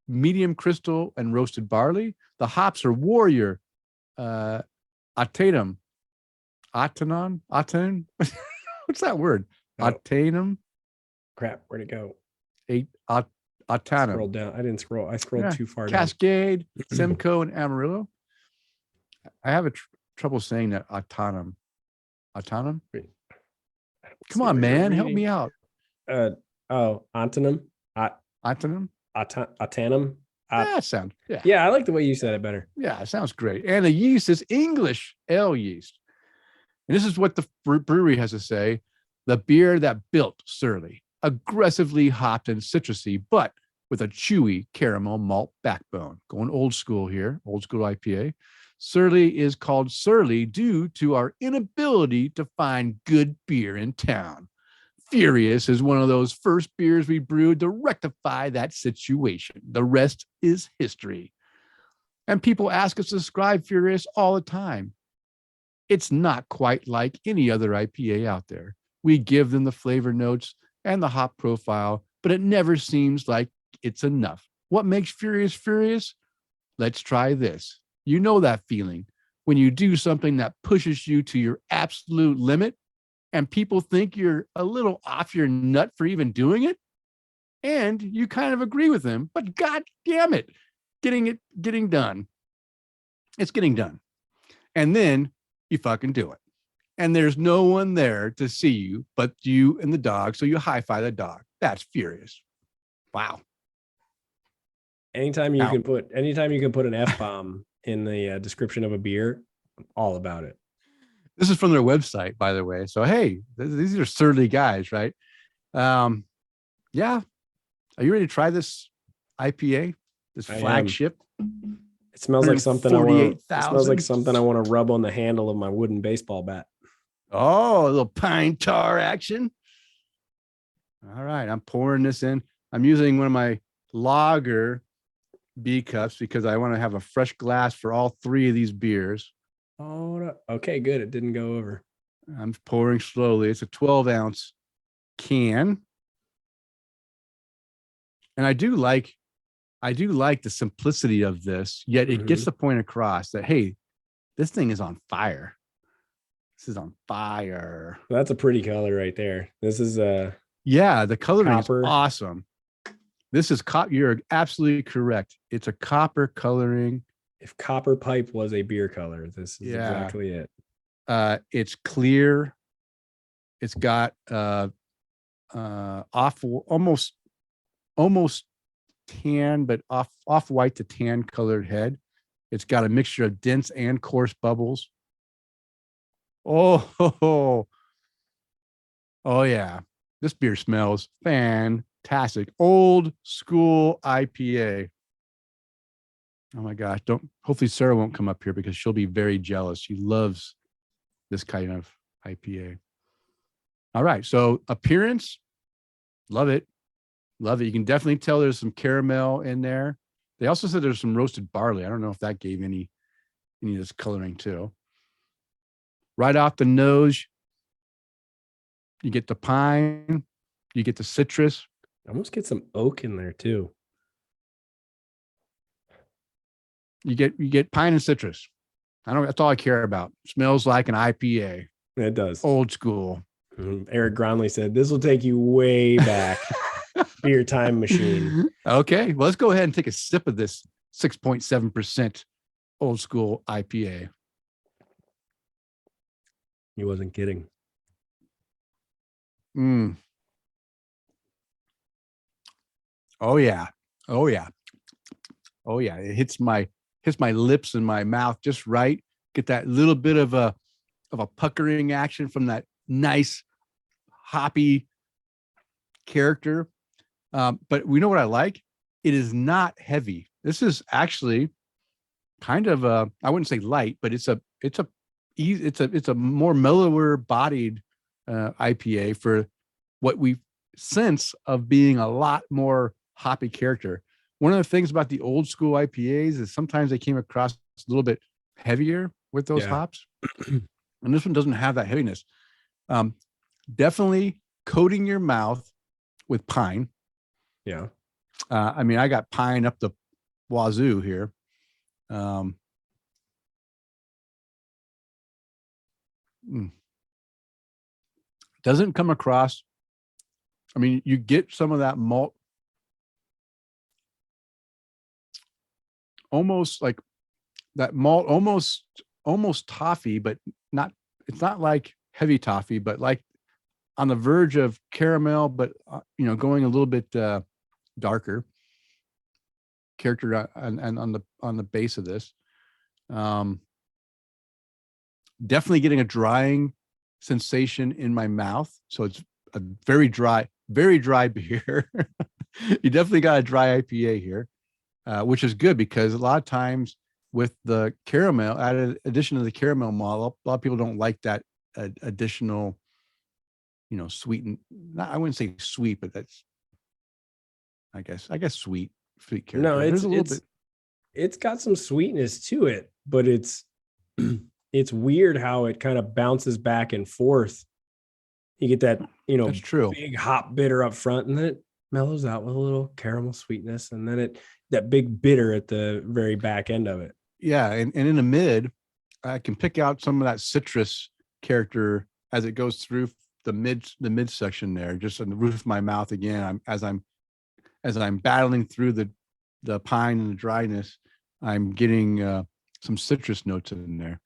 [SPEAKER 1] Medium Crystal, and roasted barley. The hops are Warrior, Atatum. What's that word? Atanum.
[SPEAKER 2] Crap, where'd it go?
[SPEAKER 1] Atanum.
[SPEAKER 2] Scroll down. I didn't scroll. I scrolled too far
[SPEAKER 1] Cascade, Simcoe, and Amarillo. I have trouble saying that. Atanum. Come on, man. Help me out.
[SPEAKER 2] Antonym.
[SPEAKER 1] Antonym.
[SPEAKER 2] Atanum.
[SPEAKER 1] That sounds.
[SPEAKER 2] Yeah, I like the way you said it better.
[SPEAKER 1] Yeah, it sounds great. And the yeast is English ale yeast. And this is what the brewery has to say. The beer that built Surly, aggressively hopped and citrusy, but with a chewy caramel malt backbone. Going old school here, old school IPA. Surly is called Surly due to our inability to find good beer in town. Furious is one of those first beers we brewed to rectify that situation. The rest is history. And people ask us to describe Furious all the time. It's not quite like any other IPA out there. We give them the flavor notes and the hop profile, but it never seems like it's enough. What makes Furious furious? Let's try this. You know that feeling when you do something that pushes you to your absolute limit and people think you're a little off your nut for even doing it. And you kind of agree with them, but God damn it, getting done. It's getting done. And then you fucking do it. And there's no one there to see you but you and the dog. So you high-five the dog. That's Furious. Wow.
[SPEAKER 2] Anytime you can put an F-bomb in the description of a beer, I'm all about it.
[SPEAKER 1] This is from their website, by the way. So, hey, these are Surly guys, right? Yeah. Are you ready to try this IPA? This flagship?
[SPEAKER 2] It smells like something I want. It smells like something I want to rub on the handle of my wooden baseball bat.
[SPEAKER 1] Oh, a little pine tar action. All right, I'm pouring this in. I'm using one of my lager B cups because I want to have a fresh glass for all three of these beers.
[SPEAKER 2] Oh, okay, good. It didn't go over.
[SPEAKER 1] I'm pouring slowly. It's a 12-ounce can. And I do like the simplicity of this, yet it gets the point across that, hey, this thing is on fire. This is on fire.
[SPEAKER 2] That's a pretty color right there. This is the
[SPEAKER 1] coloring
[SPEAKER 2] copper.
[SPEAKER 1] Is awesome. This is you're absolutely correct. It's a copper coloring.
[SPEAKER 2] If copper pipe was a beer color, this is exactly it.
[SPEAKER 1] It's clear. It's got almost tan, but off white to tan colored head. It's got a mixture of dense and coarse bubbles. Oh yeah. This beer smells fantastic. Old school IPA. Oh my gosh. Hopefully Sarah won't come up here because she'll be very jealous. She loves this kind of IPA. All right. So appearance, love it. Love it. You can definitely tell there's some caramel in there. They also said there's some roasted barley. I don't know if that gave any of this coloring too. Right off the nose, you get the pine, you get the citrus.
[SPEAKER 2] I almost get some oak in there too.
[SPEAKER 1] You get pine and citrus. That's all I care about. Smells like an IPA.
[SPEAKER 2] It does.
[SPEAKER 1] Old school.
[SPEAKER 2] Eric Gronley said, this will take you way back. beer time machine.
[SPEAKER 1] Okay, well, let's go ahead and take a sip of this 6.7% old school IPA.
[SPEAKER 2] He wasn't kidding.
[SPEAKER 1] Oh yeah. It hits my lips and my mouth just right. Get that little bit of a puckering action from that nice hoppy character. But we know what I like. It is not heavy. This is actually kind of I wouldn't say light, but it's a more mellower bodied IPA for what we sense of being a lot more hoppy character. One of the things about the old school IPAs is sometimes they came across a little bit heavier with those hops, and this one doesn't have that heaviness. Definitely coating your mouth with pine.
[SPEAKER 2] Yeah.
[SPEAKER 1] I mean, I got pine up the wazoo here. Doesn't come across. I mean, you get some of that malt, almost like that malt, almost toffee, but not. It's not like heavy toffee, but like on the verge of caramel, but going a little bit darker character and on the base of this. Definitely getting a drying sensation in my mouth. So it's a very dry beer. You definitely got a dry IPA here, which is good because a lot of times with the caramel, addition to the caramel malt, a lot of people don't like that additional, sweeten. I wouldn't say sweet, but that's, I guess sweet character.
[SPEAKER 2] No,
[SPEAKER 1] There's a little bit.
[SPEAKER 2] It's got some sweetness to it, but it's weird how it kind of bounces back and forth. You get that,
[SPEAKER 1] that's true,
[SPEAKER 2] big hop bitter up front, and then it mellows out with a little caramel sweetness, and then that big bitter at the very back end of it.
[SPEAKER 1] Yeah, and in the mid, I can pick out some of that citrus character as it goes through the mid section there, just on the roof of my mouth again. As I'm battling through the pine and the dryness, I'm getting some citrus notes in there.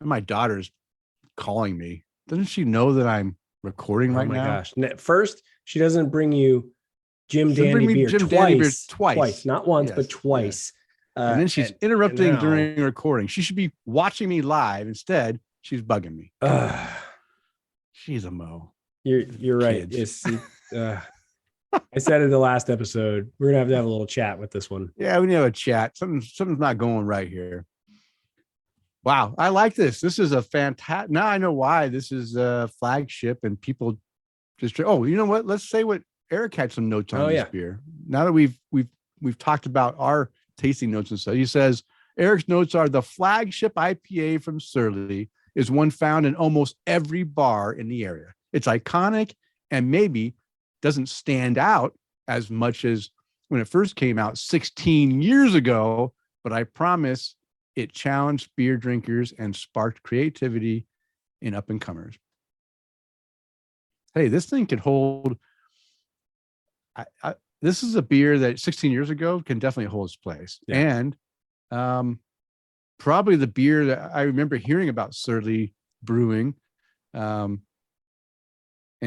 [SPEAKER 1] And my daughter's calling me. Doesn't she know that I'm recording right now?
[SPEAKER 2] Oh my gosh! First, she doesn't bring you Jim Dandy beer twice, not once, but twice.
[SPEAKER 1] Yeah. And then she's interrupting during recording. She should be watching me live. Instead, she's bugging me. She's a mo.
[SPEAKER 2] You're right. I said in the last episode, we're gonna have to have a little chat with this one.
[SPEAKER 1] Yeah, we need to have a chat. Something's not going right here. Wow, I like this. This is a fantastic. Now I know why this is a flagship, and people just. Oh, you know what? Let's say what Eric had some notes on this beer. Now that we've talked about our tasting notes and stuff, he says Eric's notes are the flagship IPA from Surly is one found in almost every bar in the area. It's iconic and maybe doesn't stand out as much as when it first came out 16 years ago, but I promise it challenged beer drinkers and sparked creativity in up and comers. Hey, this thing could hold. This is a beer that 16 years ago can definitely hold its place. Yeah. And probably the beer that I remember hearing about Surly Brewing. And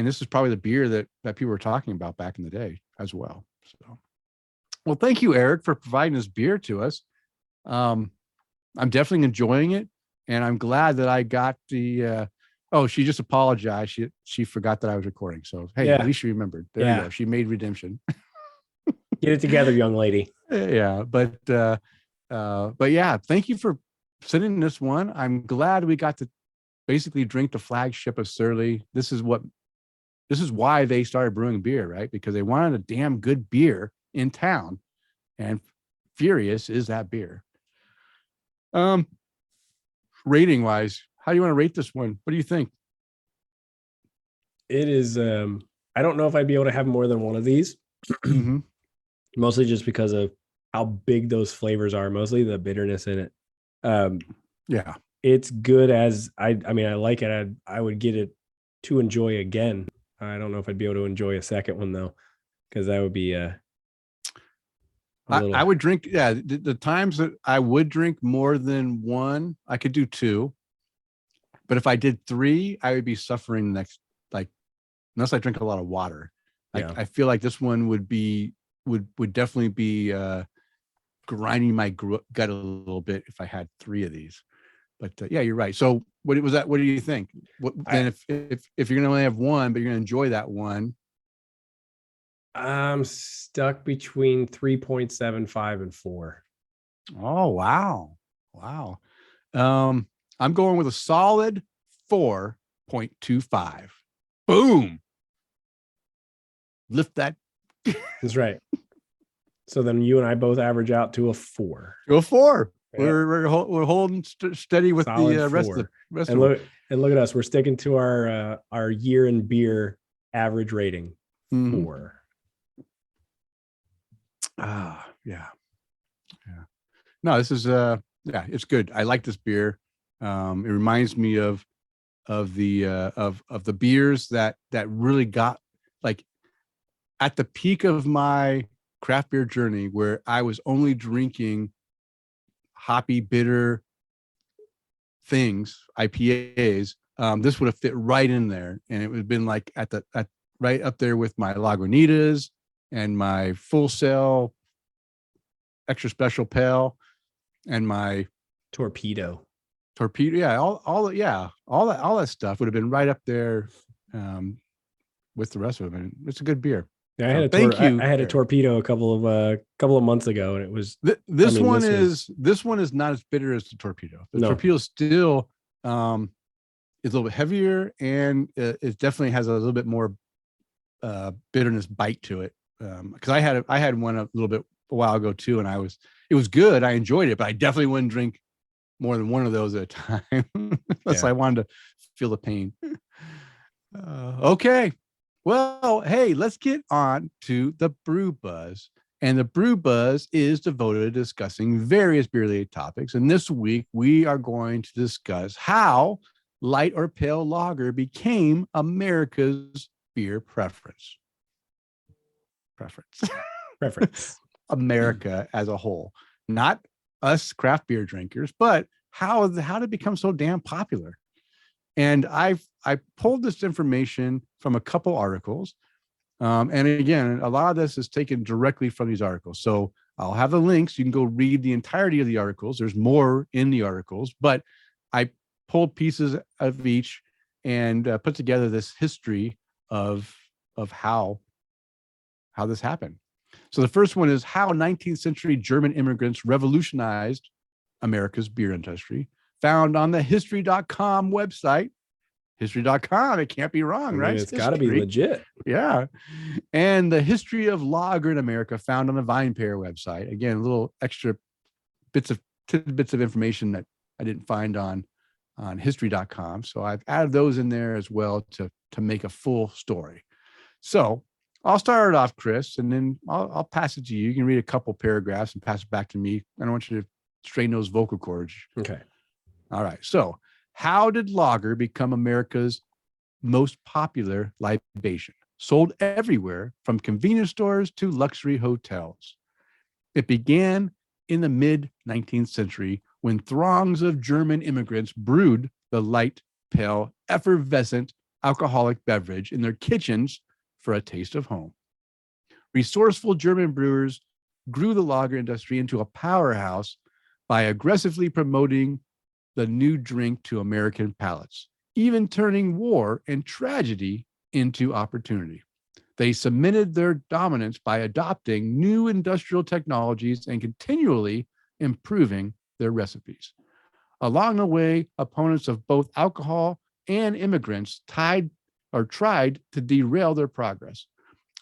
[SPEAKER 1] this is probably the beer that people were talking about back in the day as well. So, well, thank you, Eric, for providing this beer to us. I'm definitely enjoying it, and I'm glad that I got the. She just apologized. She forgot that I was recording. So hey, at least she remembered. There you go. She made redemption.
[SPEAKER 2] Get it together, young lady.
[SPEAKER 1] Yeah, but yeah, thank you for sending this one. I'm glad we got to basically drink the flagship of Surly. This is why they started brewing beer, right? Because they wanted a damn good beer in town, and Furious is that beer. Rating wise, how do you want to rate this one? What do you think?
[SPEAKER 2] It is, I don't know if I'd be able to have more than one of these.
[SPEAKER 1] Mm-hmm.
[SPEAKER 2] Mostly just because of how big those flavors are, mostly the bitterness in it.
[SPEAKER 1] Yeah.
[SPEAKER 2] It's good as I like it. I would get it to enjoy again. I don't know if I'd be able to enjoy a second one though. because that would be
[SPEAKER 1] I would drink. Yeah, the times that I would drink more than one, I could do two. But if I did three, I would be suffering next, like, unless I drink a lot of water.
[SPEAKER 2] Yeah.
[SPEAKER 1] I feel like this one would definitely be grinding my gut a little bit if I had three of these. But yeah, you're right. So what was that? What do you think? Then if you're gonna only have one, but you're gonna enjoy that one?
[SPEAKER 2] I'm stuck between 3.75 and 4.
[SPEAKER 1] Oh, wow. I'm going with a solid 4.25. Boom. Lift that.
[SPEAKER 2] That's right. So then you and I both average out to a 4.
[SPEAKER 1] To a 4.
[SPEAKER 2] Yeah.
[SPEAKER 1] We're holding steady with
[SPEAKER 2] Solid
[SPEAKER 1] the rest
[SPEAKER 2] 4.
[SPEAKER 1] of the rest
[SPEAKER 2] and
[SPEAKER 1] of
[SPEAKER 2] look and look at us. We're sticking to our year in beer average rating. 4.
[SPEAKER 1] Yeah. No, this is it's good. I like this beer. It reminds me of the beers that really got, like, at the peak of my craft beer journey, where I was only drinking hoppy, bitter things, IPAs. This would have fit right in there, and it would have been like at right up there with my Lagunitas and my Full Sail Extra Special Pale and my
[SPEAKER 2] Torpedo.
[SPEAKER 1] Yeah, all that stuff would have been right up there with the rest of them. And it's a good beer.
[SPEAKER 2] Yeah, I had a Torpedo a couple of months ago, and it was
[SPEAKER 1] this one is not as bitter as the Torpedo. The Torpedo still is a little bit heavier, and it definitely has a little bit more bitterness bite to it. Because I had one a little bit a while ago too, and it was good. I enjoyed it, but I definitely wouldn't drink more than one of those at a time unless I wanted to feel the pain. Okay. Well, hey, let's get on to the Brew Buzz. And the Brew Buzz is devoted to discussing various beer-related topics. And this week, we are going to discuss how light or pale lager became America's beer preference. America as a whole, not us craft beer drinkers, but how did it become so damn popular? And I pulled this information from a couple articles. And again, a lot of this is taken directly from these articles. So I'll have the links. You can go read the entirety of the articles. There's more in the articles, but I pulled pieces of each and put together this history of how this happened. So the first one is how 19th century German immigrants revolutionized America's beer industry, found on the history.com website. History.com, it can't be wrong, right?
[SPEAKER 2] It's got to be legit.
[SPEAKER 1] Yeah. And the history of lager in America, found on the VinePair website. Again, little extra tidbits of information that I didn't find on history.com. So I've added those in there as well to make a full story. So I'll start it off, Kris, and then I'll pass it to you. You can read a couple paragraphs and pass it back to me. I don't want you to strain those vocal cords.
[SPEAKER 2] Okay.
[SPEAKER 1] All right. So how did lager become America's most popular libation? Sold everywhere from convenience stores to luxury hotels. It began in the mid-19th century when throngs of German immigrants brewed the light, pale, effervescent alcoholic beverage in their kitchens for a taste of home. Resourceful German brewers grew the lager industry into a powerhouse by aggressively promoting the new drink to American palates, even turning war and tragedy into opportunity. They cemented their dominance by adopting new industrial technologies and continually improving their recipes. Along the way, opponents of both alcohol and immigrants tried to derail their progress.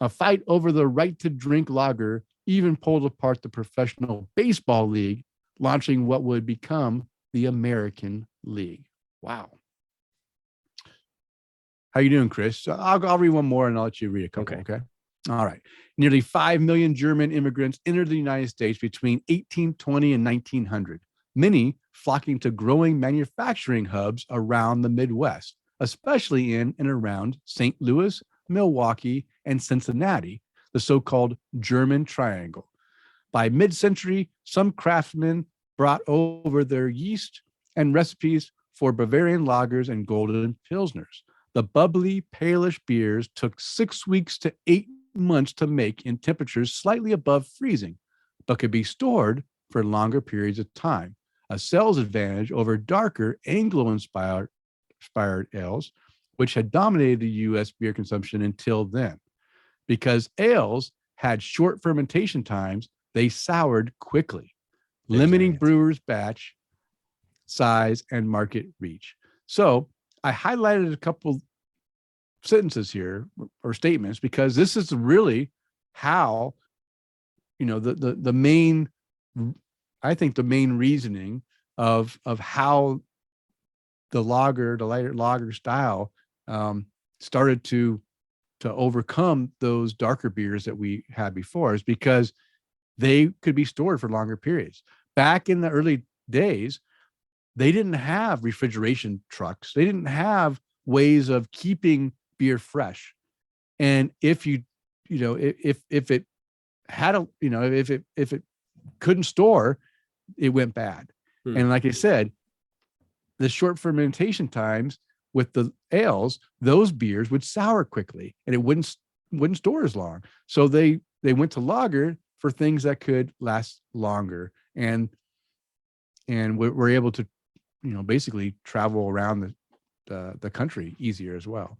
[SPEAKER 1] A fight over the right to drink lager even pulled apart the Professional Baseball League, launching what would become the American League. Wow. How you doing, Kris? I'll read one more and I'll let you read a couple. Okay. All right. Nearly 5 million German immigrants entered the United States between 1820 and 1900, many flocking to growing manufacturing hubs around the Midwest, especially in and around St. Louis, Milwaukee, and Cincinnati, the so-called German Triangle. By mid-century, some craftsmen brought over their yeast and recipes for Bavarian lagers and golden pilsners. The bubbly, palish beers took 6 weeks to 8 months to make in temperatures slightly above freezing, but could be stored for longer periods of time, a sales advantage over darker Anglo-inspired ales, which had dominated the U.S. beer consumption until then. Because ales had short fermentation times, they soured quickly, limiting brewers' batch size and market reach. So I highlighted a couple sentences here or statements because this is really how, the main, I think the main reasoning of how the lighter lager style started to overcome those darker beers that we had before, is because they could be stored for longer periods. Back in the early days, they didn't have refrigeration trucks. They didn't have ways of keeping beer fresh. And if it had if it couldn't store, it went bad. And like I said, the short fermentation times with the ales, those beers would sour quickly and it wouldn't store as long. So they went to lager for things that could last longer, and we're able to, basically travel around the country easier as well.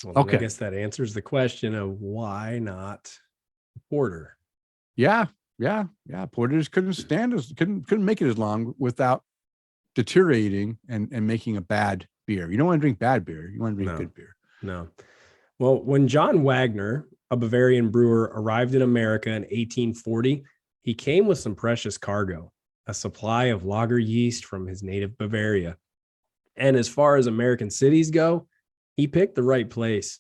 [SPEAKER 2] Okay, I guess that answers the question of why not porter.
[SPEAKER 1] Yeah. Porters couldn't make it as long without deteriorating and making a bad beer. You don't want to drink bad beer. You want to drink good beer.
[SPEAKER 2] No. Well, when John Wagner, a Bavarian brewer, arrived in America in 1840, he came with some precious cargo, a supply of lager yeast from his native Bavaria. And as far as American cities go, he picked the right place.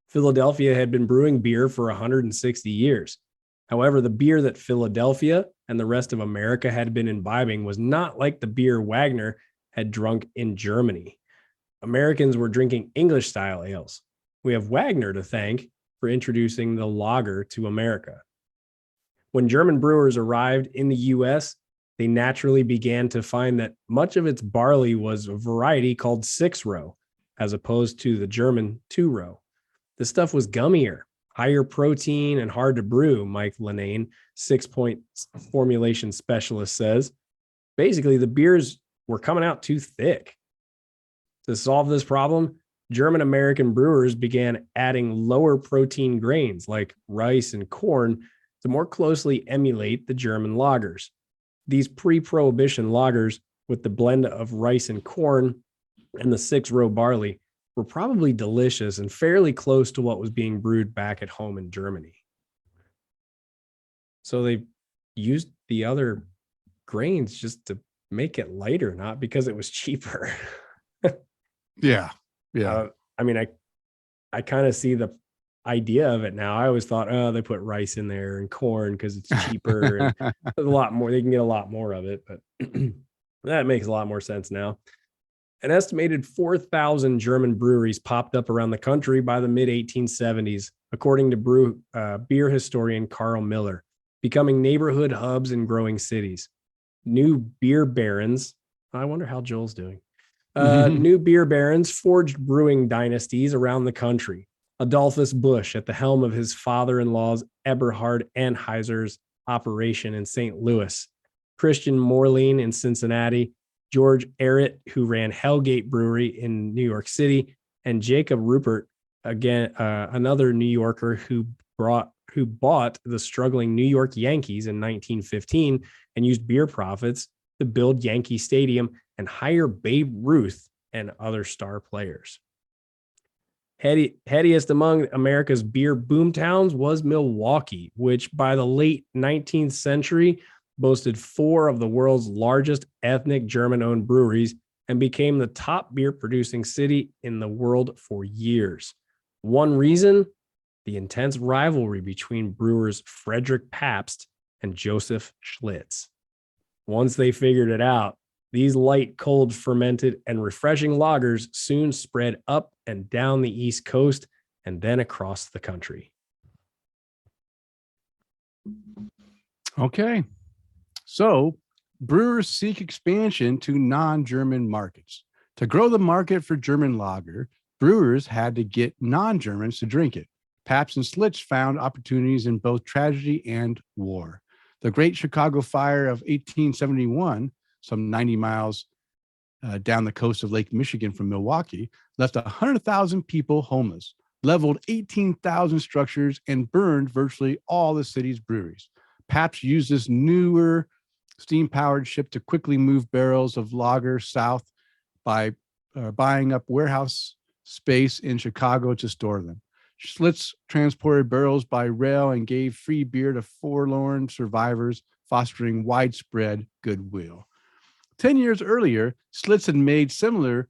[SPEAKER 2] Philadelphia had been brewing beer for 160 years. However, the beer that Philadelphia and the rest of America had been imbibing was not like the beer Wagner had drunk in Germany. Americans were drinking English-style ales. We have Wagner to thank for introducing the lager to America. When German brewers arrived in the U.S., they naturally began to find that much of its barley was a variety called 6-row, as opposed to the German 2-row. This stuff was gummier, higher protein, and hard to brew, Mike Lanane, 6-point formulation specialist, says. Basically, the beers were coming out too thick. To solve this problem, German-American brewers began adding lower protein grains like rice and corn to more closely emulate the German lagers. These pre-prohibition lagers with the blend of rice and corn and the 6-row barley were probably delicious and fairly close to what was being brewed back at home in Germany. So they used the other grains just to make it lighter, not because it was cheaper.
[SPEAKER 1] Yeah.
[SPEAKER 2] I kind of see the idea of it now. I always thought, they put rice in there and corn because it's cheaper and a lot more. They can get a lot more of it, but that makes a lot more sense now. An estimated 4,000 German breweries popped up around the country by the mid-1870s, according to beer historian Carl Miller, becoming neighborhood hubs in growing cities. New beer barons, I wonder how Joel's doing. New beer barons forged brewing dynasties around the country. Adolphus Busch at the helm of his father-in-law's Eberhard Anheuser's operation in St. Louis, Christian Morline in Cincinnati, George Ehret, who ran Hellgate Brewery in New York City, and Jacob Rupert, again another New Yorker who bought the struggling New York Yankees in 1915 and used beer profits to build Yankee Stadium and hire Babe Ruth and other star players. Headiest among America's beer boomtowns was Milwaukee, which by the late 19th century boasted 4 of the world's largest ethnic German-owned breweries and became the top beer-producing city in the world for years. One reason? The intense rivalry between brewers Frederick Pabst and Joseph Schlitz. Once they figured it out, these light, cold, fermented, and refreshing lagers soon spread up and down the East Coast and then across the country.
[SPEAKER 1] Okay. So brewers seek expansion to non-German markets. To grow the market for German lager, brewers had to get non-Germans to drink it. Pabst and Schlitz found opportunities in both tragedy and war. The Great Chicago Fire of 1871, some 90 miles down the coast of Lake Michigan from Milwaukee, left 100,000 people homeless, leveled 18,000 structures, and burned virtually all the city's breweries. Pabst used this newer steam-powered ship to quickly move barrels of lager south by buying up warehouse space in Chicago to store them. Schlitz transported barrels by rail and gave free beer to forlorn survivors, fostering widespread goodwill. 10 years earlier, Schlitz had made similarly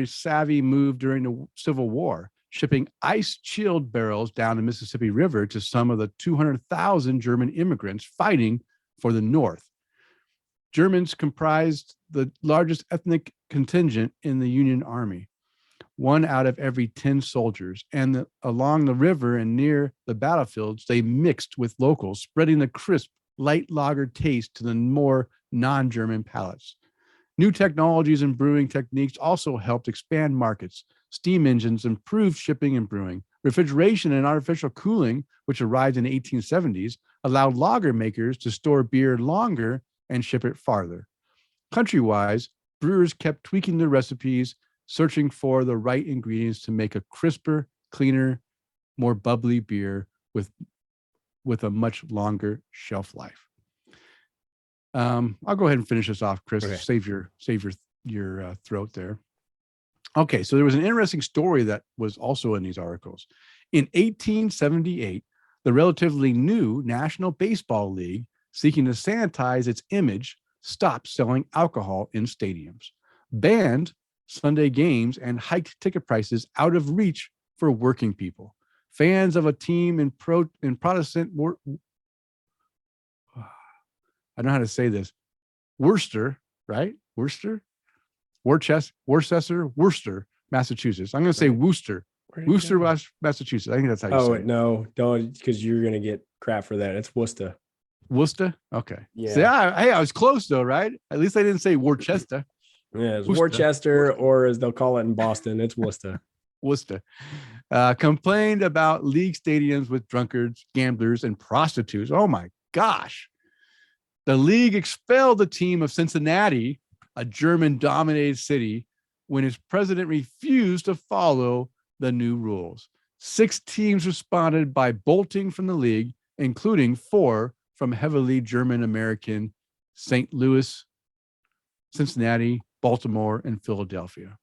[SPEAKER 1] savvy move during the Civil War, shipping ice-chilled barrels down the Mississippi River to some of the 200,000 German immigrants fighting for the North. Germans comprised the largest ethnic contingent in the Union Army, 1 out of every 10 soldiers, and along the river and near the battlefields, they mixed with locals, spreading the crisp, light lager taste to the more non-German palates. New technologies and brewing techniques also helped expand markets. Steam engines improved shipping and brewing. Refrigeration and artificial cooling, which arrived in the 1870s, allowed lager makers to store beer longer and ship it farther. Country-wise, brewers kept tweaking their recipes, searching for the right ingredients to make a crisper, cleaner, more bubbly beer with a much longer shelf life. I'll go ahead and finish this off, Kris. Okay. Save your throat there. Okay, so there was an interesting story that was also in these articles. In 1878, the relatively new National Baseball League, seeking to sanitize its image, stopped selling alcohol in stadiums, banned Sunday games, and hiked ticket prices out of reach for working people. Fans of a team in Protestant, I don't know how to say this, Worcester, right? Worcester, Massachusetts. I'm going to say Worcester, Massachusetts. I think that's how you say it.
[SPEAKER 2] No, don't, because you're going to get crap for that. It's Worcester.
[SPEAKER 1] Worcester? Okay. Yeah. So, I was close though, right? At least I didn't say Worcester.
[SPEAKER 2] Yeah, it's Worcester, or as they'll call it in Boston, it's Worcester.
[SPEAKER 1] Worcester. Complained about league stadiums with drunkards, gamblers, and prostitutes. Oh my gosh. The league expelled the team of Cincinnati, a German-dominated city, when its president refused to follow the new rules. 6 teams responded by bolting from the league, including 4 from heavily German-American St. Louis, Cincinnati, Baltimore, and Philadelphia.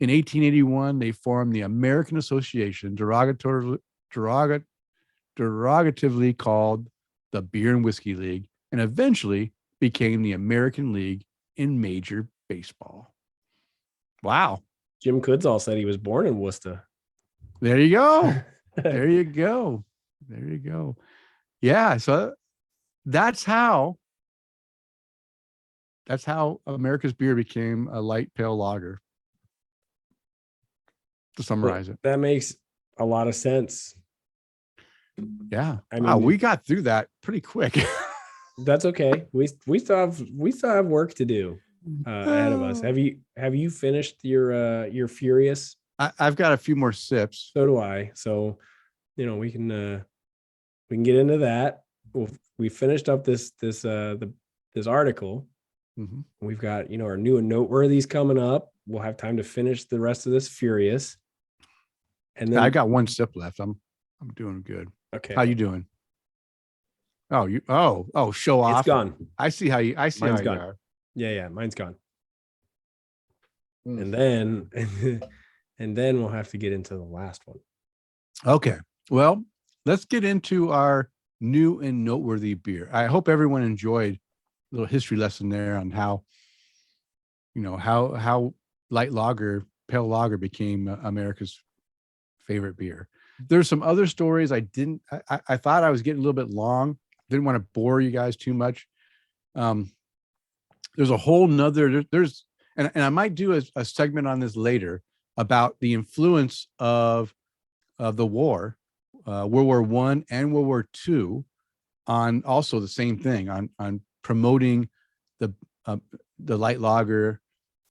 [SPEAKER 1] In 1881, they formed the American Association, derogatively called the Beer and Whiskey League, and eventually became the American League in Major Baseball. Wow.
[SPEAKER 2] Jim Kudzall said he was born in Worcester.
[SPEAKER 1] There you go. There you go. There you go. Yeah, so that's how America's beer became a light pale lager. To summarize it.
[SPEAKER 2] That makes a lot of sense.
[SPEAKER 1] Yeah. I mean, we got through that pretty quick.
[SPEAKER 2] That's okay. We still have work to do ahead of us. Have you finished your Furious?
[SPEAKER 1] I've got a few more sips.
[SPEAKER 2] So do I. So, we can get into that. We finished up this article. Mm-hmm. We've got, our new and noteworthies coming up. We'll have time to finish the rest of this Furious. And then
[SPEAKER 1] I got 1 sip left. I'm doing good.
[SPEAKER 2] Okay.
[SPEAKER 1] How you doing? Oh, show off.
[SPEAKER 2] It's gone.
[SPEAKER 1] I see how you
[SPEAKER 2] gone.
[SPEAKER 1] are.
[SPEAKER 2] Yeah, mine's gone. And then we'll have to get into the last one.
[SPEAKER 1] Okay. Well, let's get into our new and noteworthy beer. I hope everyone enjoyed a little history lesson there on how light lager, pale lager became America's favorite beer. There's some other stories I thought I was getting a little bit long. Didn't want to bore you guys too much. There's a whole nother, and I might do a segment on this later about the influence of the war World War I and World War II on also the same thing on promoting the light lager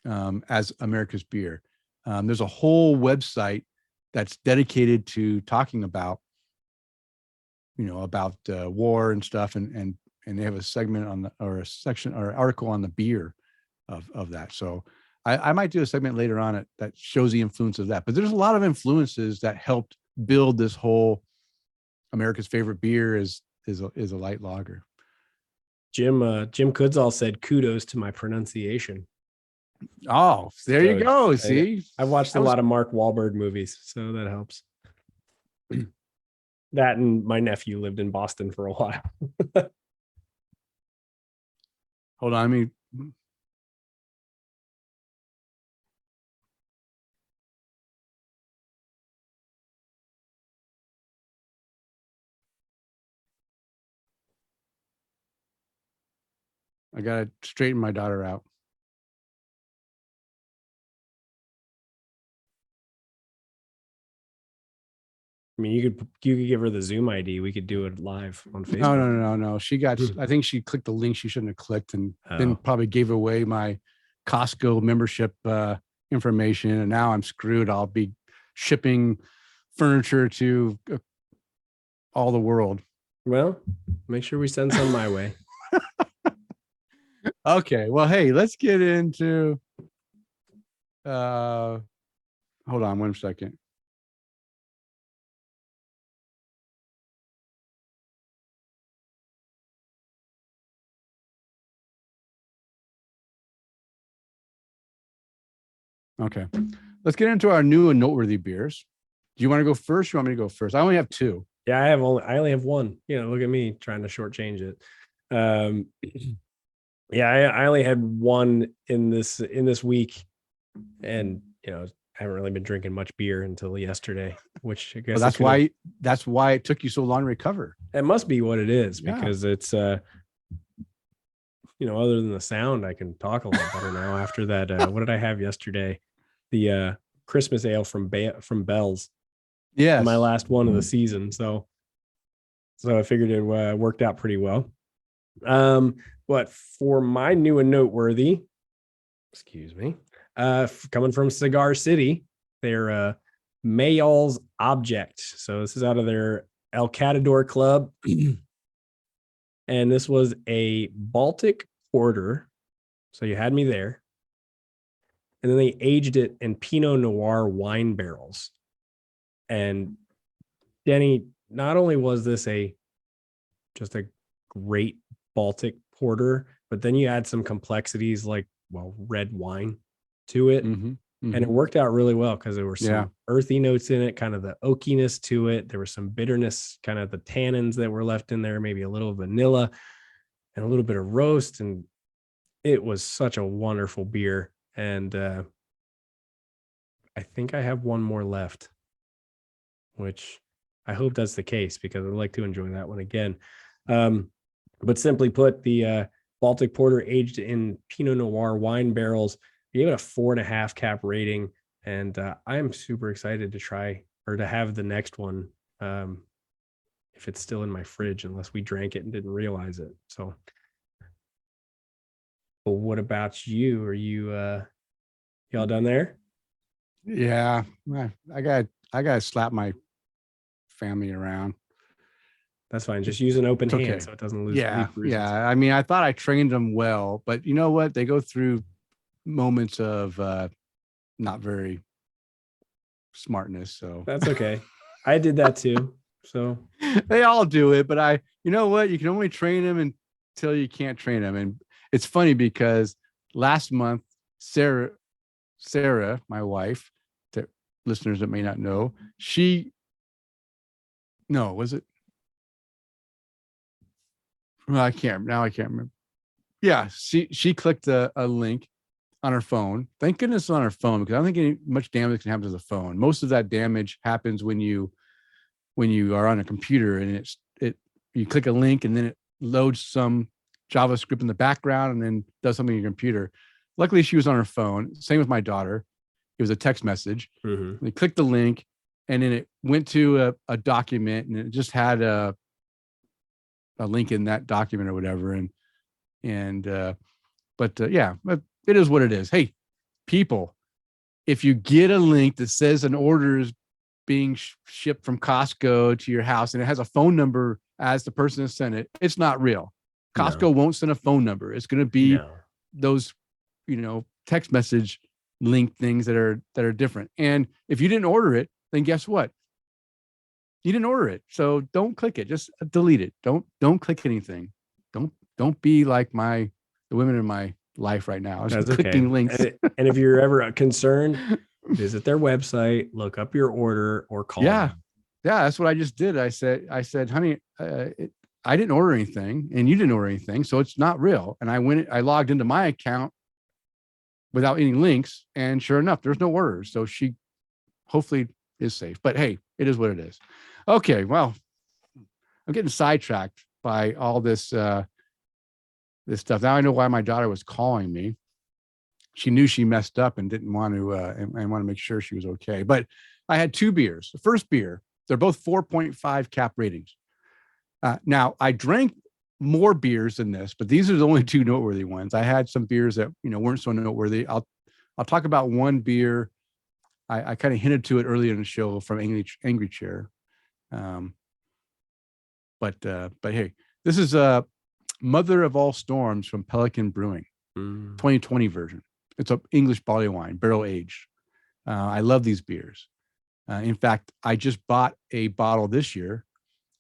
[SPEAKER 1] as America's beer. There's a whole website that's dedicated to talking about, about war and stuff, and they have a segment on or a section or article on the beer of that. So I might do a segment later on that shows the influence of that. But there's a lot of influences that helped build this whole America's favorite beer is a light lager.
[SPEAKER 2] Jim Kudzall said kudos to my pronunciation.
[SPEAKER 1] Oh, there you go. See,
[SPEAKER 2] I've watched a lot of Mark Wahlberg movies, so that helps. That and my nephew lived in Boston for a while.
[SPEAKER 1] Hold on, I gotta straighten my daughter out.
[SPEAKER 2] I mean, you could give her the Zoom ID. We could do it live on Facebook.
[SPEAKER 1] No. She got. I think she clicked the link she shouldn't have clicked, and then probably gave away my Costco membership information. And now I'm screwed. I'll be shipping furniture to all the world.
[SPEAKER 2] Well, make sure we send some my way.
[SPEAKER 1] Okay. Well, hey, let's get into. Hold on 1 second. Okay, let's get into our new and noteworthy beers. Do you want to go first? Or you want me to go first? I only have two.
[SPEAKER 2] Yeah, I only have one. Look at me trying to shortchange it. Yeah, I only had one in this week, and I haven't really been drinking much beer until yesterday, which I guess
[SPEAKER 1] that's why it took you so long to recover.
[SPEAKER 2] It must be what it is, because it's other than the sound, I can talk a lot better now after that. What did I have yesterday? The Christmas ale from Bell's.
[SPEAKER 1] Yeah,
[SPEAKER 2] my last one of the season. So I figured it worked out pretty well. But for my new and noteworthy, excuse me, coming from Cigar City, they're Mayall's Object. So this is out of their El Catador Club. And this was a Baltic porter. So you had me there. And then they aged it in Pinot Noir wine barrels. And Denny, not only was this just a great Baltic porter, but then you add some complexities like, red wine to it. Mm-hmm. Mm-hmm. And it worked out really well because there were some earthy notes in it, kind of the oakiness to it. There was some bitterness, kind of the tannins that were left in there, maybe a little vanilla and a little bit of roast. And it was such a wonderful beer. And I think I have one more left, which I hope that's the case because I'd like to enjoy that one again. But simply put, the Baltic Porter aged in Pinot Noir wine barrels, gave it a 4.5 cap rating. And I am super excited to try or to have the next one if it's still in my fridge, unless we drank it and didn't realize it. So, but what about you? Are you y'all done there?
[SPEAKER 1] Yeah, I gotta slap my family around.
[SPEAKER 2] That's fine. Just use an open hand so it doesn't lose.
[SPEAKER 1] Yeah. I mean, I thought I trained them well, but you know what? They go through moments of not very smartness. So
[SPEAKER 2] that's okay. I did that too. So
[SPEAKER 1] they all do it, but you know what? You can only train them until you can't train them. And it's funny because last month, Sarah, my wife, to listeners that may not know, was it? Well, I can't remember. Yeah, she clicked a link on her phone. Thank goodness it's on her phone, because I don't think much damage can happen to the phone. Most of that damage happens when you are on a computer and you click a link and then it loads some JavaScript in the background and then does something on your computer. Luckily, she was on her phone. Same with my daughter. It was a text message. Mm-hmm. They clicked the link and then it went to a document, and it just had a link in that document or whatever. But it is what it is. Hey, people, if you get a link that says an order is being shipped from Costco to your house and it has a phone number as the person that sent it, it's not real. Costco won't send a phone number. It's going to be those, text message link things that are different. And if you didn't order it, then guess what? You didn't order it. So don't click it. Just delete it. Don't click anything. Don't be like the women in my life right now.
[SPEAKER 2] That's
[SPEAKER 1] clicking links.
[SPEAKER 2] And if you're ever concerned, visit their website, look up your order, or call them.
[SPEAKER 1] Yeah, that's what I just did. I said, honey, I didn't order anything and you didn't order anything, so it's not real. And I logged into my account without any links, and sure enough, there's no orders. So she hopefully is safe. But hey, it is what it is. Okay, well, I'm getting sidetracked by all this this stuff. Now I know why my daughter was calling me. She knew she messed up and didn't want to and want to make sure she was okay. But I had two beers. The first beer, they're both 4.5 cap ratings. Now I drank more beers than this, but these are the only two noteworthy ones. I had some beers that weren't so noteworthy. I'll talk about one beer. I kind of hinted to it earlier in the show from Angry Chair. But hey, this is Mother of All Storms from Pelican Brewing, 2020 version. It's an English Barleywine, barrel aged. I love these beers. In fact, I just bought a bottle this year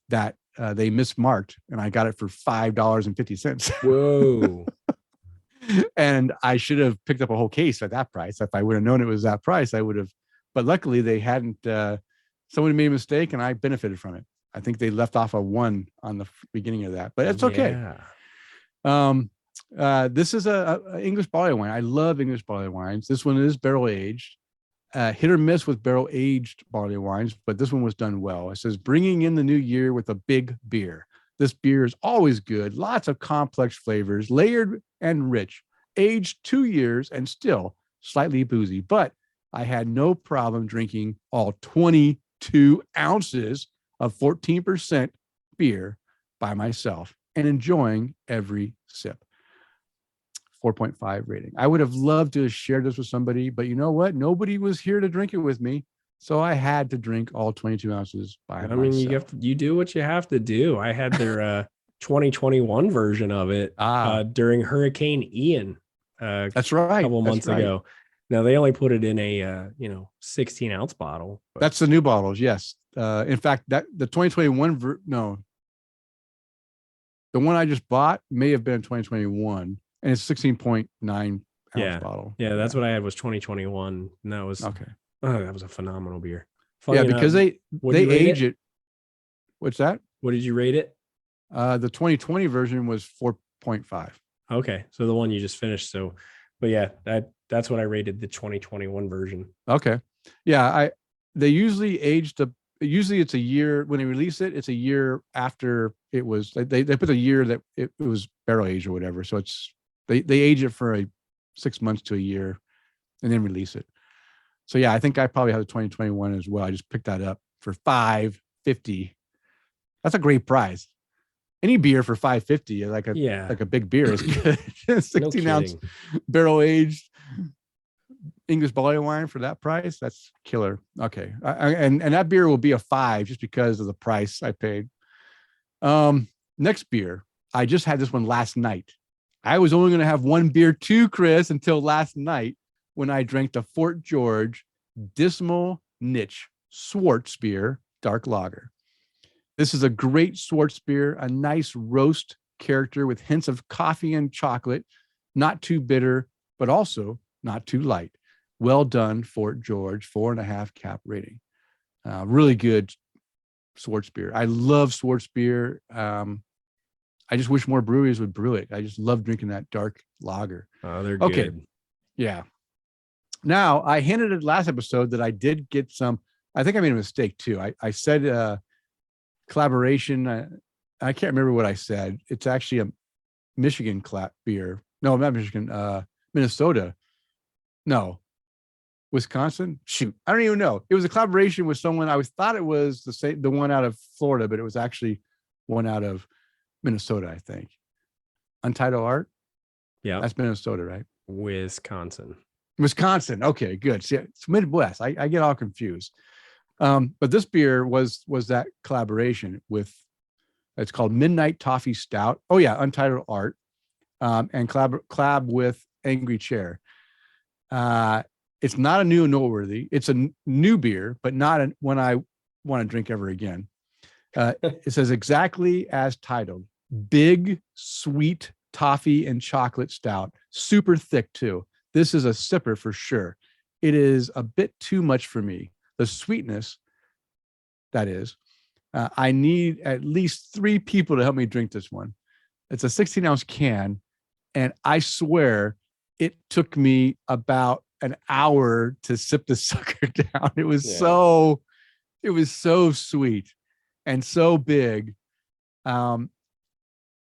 [SPEAKER 1] that they mismarked, and I got it for $5.50.
[SPEAKER 2] Whoa.
[SPEAKER 1] And I should have picked up a whole case at that price. If I would have known it was that price, I would have. But luckily, they hadn't. Someone made a mistake, and I benefited from it. I think they left off a 1 on the beginning of that, but it's okay. This is a English barley wine. I love English barley wines. This one is barrel aged. Hit or miss with barrel aged barley wines, but this one was done well. It says, bringing in the new year with a big beer. This beer is always good. Lots of complex flavors, layered and rich, aged 2 years and still slightly boozy. But I had no problem drinking all 22 ounces of 14% beer by myself and enjoying every sip. 4.5 rating. I would have loved to have shared this with somebody, but you know what? Nobody was here to drink it with me. So I had to drink all 22 ounces by myself.
[SPEAKER 2] You do what you have to do. I had their 2021 version of it during Hurricane Ian.
[SPEAKER 1] That's right.
[SPEAKER 2] A couple months ago. Now they only put it in a 16 ounce bottle. But...
[SPEAKER 1] That's the new bottles. Yes. In fact, that the 2021 the one I just bought may have been 2021, and it's 16.9 ounce bottle.
[SPEAKER 2] Yeah, that's what I had was 2021, and that was okay. Oh, that was a phenomenal beer.
[SPEAKER 1] Funny enough, because they age it. What's that?
[SPEAKER 2] What did you rate it?
[SPEAKER 1] The 2020 version was 4.5.
[SPEAKER 2] Okay, so the one you just finished. So, but yeah, that's what I rated the 2021 version.
[SPEAKER 1] Okay, yeah, they usually usually it's a year when they release it. It's a year after it was. They put a year that it was barrel aged or whatever. So it's they age it for 6 months to a year, and then release it. So yeah, I think I probably have the 2021 as well. I just picked that up for $5.50. That's a great price. Any beer for $5.50, like a big beer is good. 16 ounce barrel aged English barley wine for that price. That's killer. Okay. And that beer will be a 5 just because of the price I paid. Next beer. I just had this one last night. I was only going to have one beer too, Kris, until last night when I drank the Fort George Dismal Nitch Schwarzbier dark lager. This is a great Schwarzbier, a nice roast character with hints of coffee and chocolate, not too bitter, but also not too light. Well done, Fort George, 4.5 cap rating. Really good Schwarzbier. I love Schwarzbier. I just wish more breweries would brew it. I just love drinking that dark lager.
[SPEAKER 2] Oh, they're good. Okay.
[SPEAKER 1] Yeah. Now, I hinted at last episode that I did get some. I think I made a mistake too. I said collaboration. I can't remember what I said. It's actually a Michigan beer. No, not Michigan. Minnesota. No. Wisconsin? Shoot, I don't even know. It was a collaboration with someone. I thought it was the one out of Florida, but it was actually one out of Minnesota, I think. Untitled Art.
[SPEAKER 2] Yeah,
[SPEAKER 1] that's Minnesota, right?
[SPEAKER 2] Wisconsin.
[SPEAKER 1] Okay, good. See, it's Midwest. I get all confused. But this beer was that collaboration with. It's called Midnight Toffee Stout. Oh yeah, Untitled Art, and collab with Angry Chair. It's not a new and noteworthy. It's a new beer, but not one I want to drink ever again. It says exactly as titled: big, sweet toffee and chocolate stout, super thick too. This is a sipper for sure. It is a bit too much for me. The sweetness, that is. I need at least 3 people to help me drink this one. It's a 16-ounce can, and I swear it took me about an hour to sip the sucker down. It was so sweet and so big. And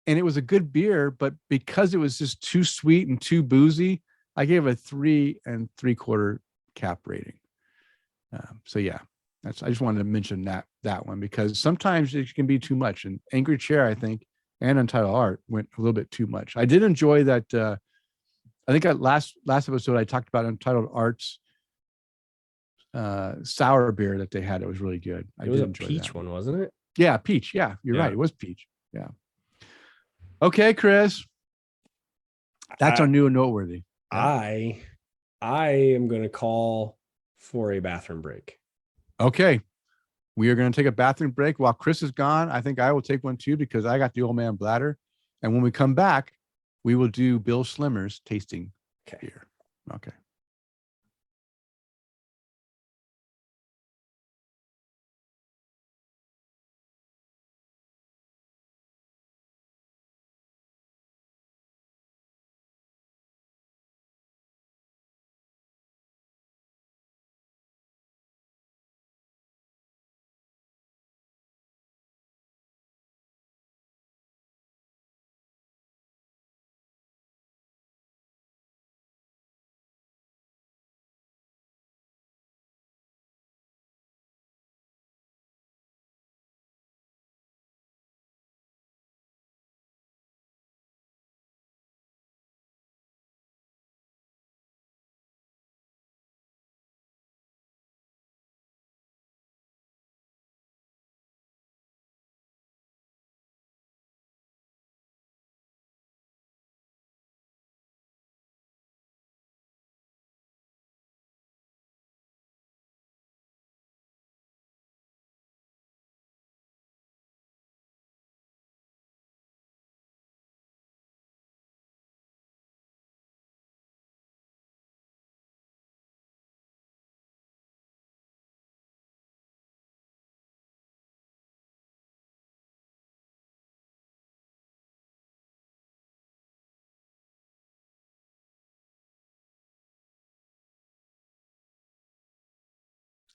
[SPEAKER 1] it was a good beer, but because it was just too sweet and too boozy, I gave it a 3 3/4 cap rating. So yeah. I just wanted to mention that one because sometimes it can be too much. And Angry Chair, I think, and Untitled Art went a little bit too much. I did enjoy that. I think last episode I talked about Untitled Art's sour beer that they had. It was really good.
[SPEAKER 2] It was a peach one, wasn't it?
[SPEAKER 1] Yeah, peach. Yeah, you're right. It was peach. Yeah. Okay, Kris. That's our new and noteworthy.
[SPEAKER 2] Yeah. I am going to call for a bathroom break.
[SPEAKER 1] Okay. We are going to take a bathroom break while Kris is gone. I think I will take one too because I got the old man bladder. And when we come back, we will do Bill Slimmer's tasting beer. Okay.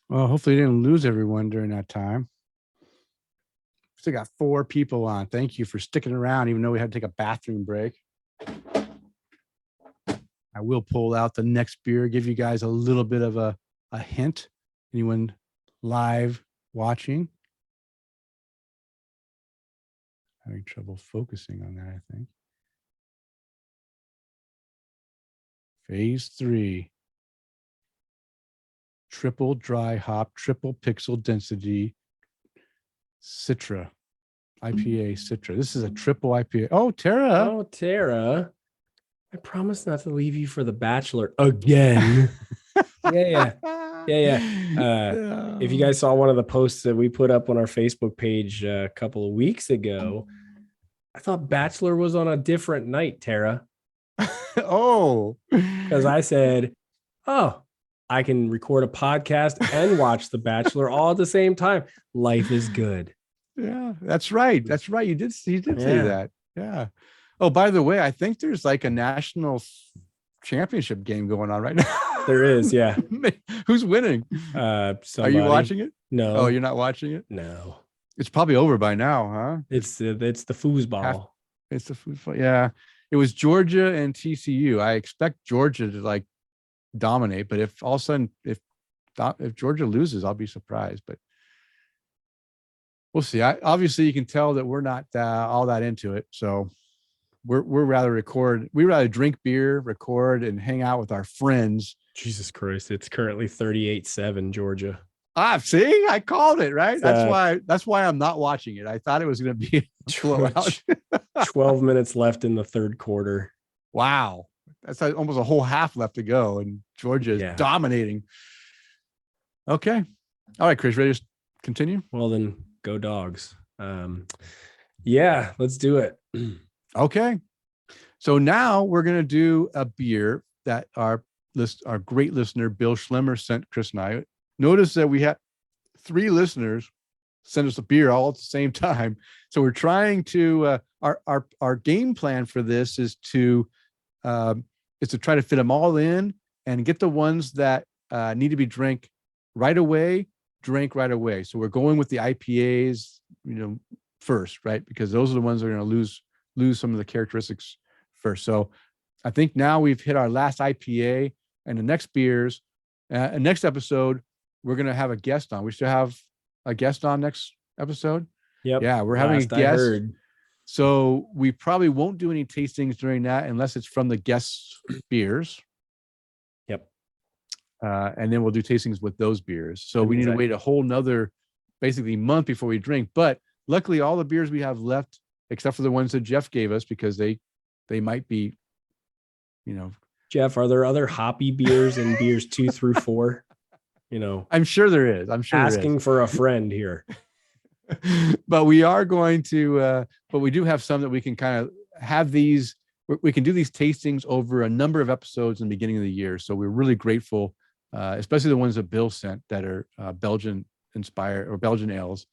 [SPEAKER 1] Well, hopefully you didn't lose everyone during that time. Still got 4 people on. Thank you for sticking around, even though we had to take a bathroom break. I will pull out the next beer, give you guys a little bit of a hint. Anyone live watching? Having trouble focusing on that, I think. Phase 3. Triple dry hop, triple pixel density, Citra, IPA Citra. This is a triple IPA. Oh, Tara.
[SPEAKER 2] I promise not to leave you for The Bachelor again. Yeah. If you guys saw one of the posts that we put up on our Facebook page a couple of weeks ago, I thought Bachelor was on a different night, Tara.
[SPEAKER 1] Oh.
[SPEAKER 2] Because I said, I can record a podcast and watch The Bachelor all at the same time. Life is good.
[SPEAKER 1] Yeah, that's right. You did say that. Yeah. Oh, by the way, I think there's like a national championship game going on right now.
[SPEAKER 2] There is, yeah.
[SPEAKER 1] Who's winning? Are you watching it?
[SPEAKER 2] No.
[SPEAKER 1] Oh, you're not watching it?
[SPEAKER 2] No.
[SPEAKER 1] It's probably over by now, huh?
[SPEAKER 2] It's the foosball.
[SPEAKER 1] It's the foosball. Yeah. It was Georgia and TCU. I expect Georgia to dominate. But if all of a sudden, if Georgia loses, I'll be surprised. But we'll see. Obviously, you can tell that we're not all that into it. So we're rather record. We rather drink beer, record, and hang out with our friends.
[SPEAKER 2] Jesus Christ! It's currently 38-7 Georgia.
[SPEAKER 1] See, I called it right. That's why I'm not watching it. I thought it was going to be a blowout.
[SPEAKER 2] 12 minutes left in the third quarter.
[SPEAKER 1] Wow, that's almost a whole half left to go, and Georgia is dominating. Okay, all right, Kris, ready to continue?
[SPEAKER 2] Well, then go Dogs. Yeah, let's do it.
[SPEAKER 1] Okay, so now we're going to do a beer that our great listener Bill Schlemmer sent Kris and I. Notice that we had 3 listeners send us a beer all at the same time. So we're trying to our game plan for this is to try to fit them all in and get the ones that need to be drank right away. So we're going with the IPAs, first, right? Because those are the ones that are going to lose some of the characteristics first. So I think now we've hit our last IPA, and the next beers, next episode, we're going to have a guest on. We should have a guest on next episode.
[SPEAKER 2] Yep.
[SPEAKER 1] Yeah, we're having a guest. So we probably won't do any tastings during that unless it's from the guest beers.
[SPEAKER 2] Yep.
[SPEAKER 1] And then we'll do tastings with those beers. So we need to wait a whole nother basically month before we drink. But luckily all the beers we have left, except for the ones that Jeff gave us, because they might be,
[SPEAKER 2] Jeff, are there other hoppy beers in beers 2 through 4?
[SPEAKER 1] I'm sure there is.
[SPEAKER 2] Asking for a friend here.
[SPEAKER 1] But we are going to, but we do have some that we can kind of have these, we can do these tastings over a number of episodes in the beginning of the year. So we're really grateful, especially the ones that Bill sent that are Belgian inspired or Belgian ales.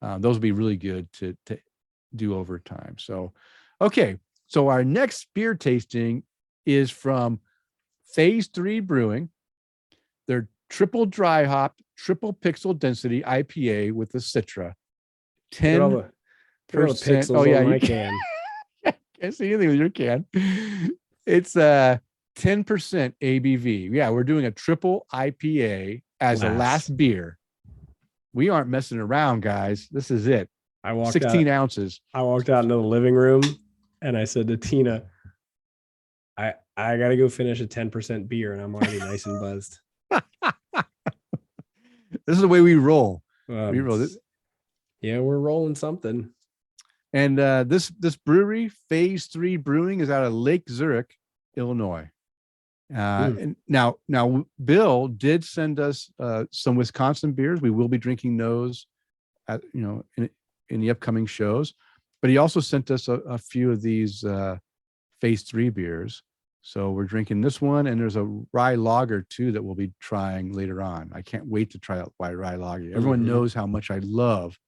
[SPEAKER 1] Those will be really good to do over time. So, okay. So our next beer tasting is from Phase 3 Brewing. They're triple dry hop, triple pixel density IPA with the Citra. 10%.
[SPEAKER 2] Oh yeah, you can.
[SPEAKER 1] Can't see anything with your can. It's 10% ABV. Yeah, we're doing a triple IPA as a last beer. We aren't messing around, guys. This is it. 16 ounces.
[SPEAKER 2] I walked out into the living room and I said to Tina, I got to go finish a 10% beer and I'm already nice and buzzed.
[SPEAKER 1] This is the way we roll. We roll this.
[SPEAKER 2] Yeah, we're rolling something.
[SPEAKER 1] And this brewery, Phase 3 Brewing, is out of Lake Zurich, Illinois. And now Bill did send us some Wisconsin beers. We will be drinking those at, in the upcoming shows. But he also sent us a few of these Phase 3 beers. So we're drinking this one, and there's a rye lager too that we'll be trying later on. I can't wait to try out rye lager. Everyone knows how much I love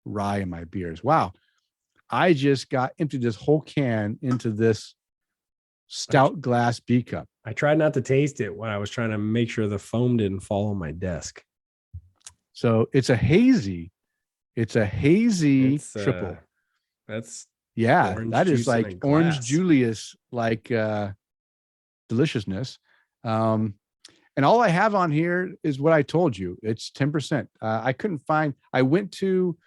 [SPEAKER 1] rye in my beers. Wow. I just emptied this whole can into this stout glass B cup.
[SPEAKER 2] I tried not to taste it when I was trying to make sure the foam didn't fall on my desk.
[SPEAKER 1] So it's a hazy triple.
[SPEAKER 2] That's
[SPEAKER 1] that is like orange Julius, like deliciousness. And all I have on here is what I told you. It's 10%. I couldn't find, I went to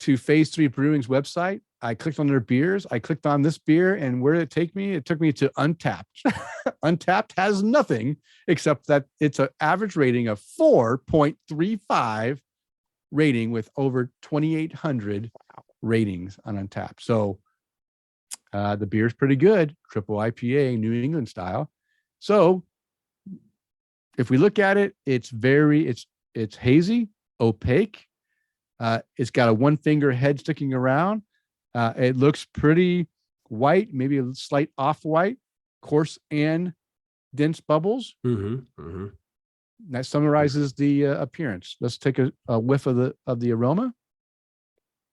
[SPEAKER 1] Phase 3 Brewing's website. I clicked on their beers. I clicked on this beer, and where did it take me? It took me to Untapped. Untapped has nothing except that it's an average rating of 4.35 rating with over 2,800 ratings on Untapped. So the beer's pretty good. Triple IPA, New England style. So if we look at it, it's hazy, opaque. It's got a 1-finger head sticking around. It looks pretty white, maybe a slight off-white, coarse and dense bubbles. That summarizes the appearance. Let's take a whiff of the aroma.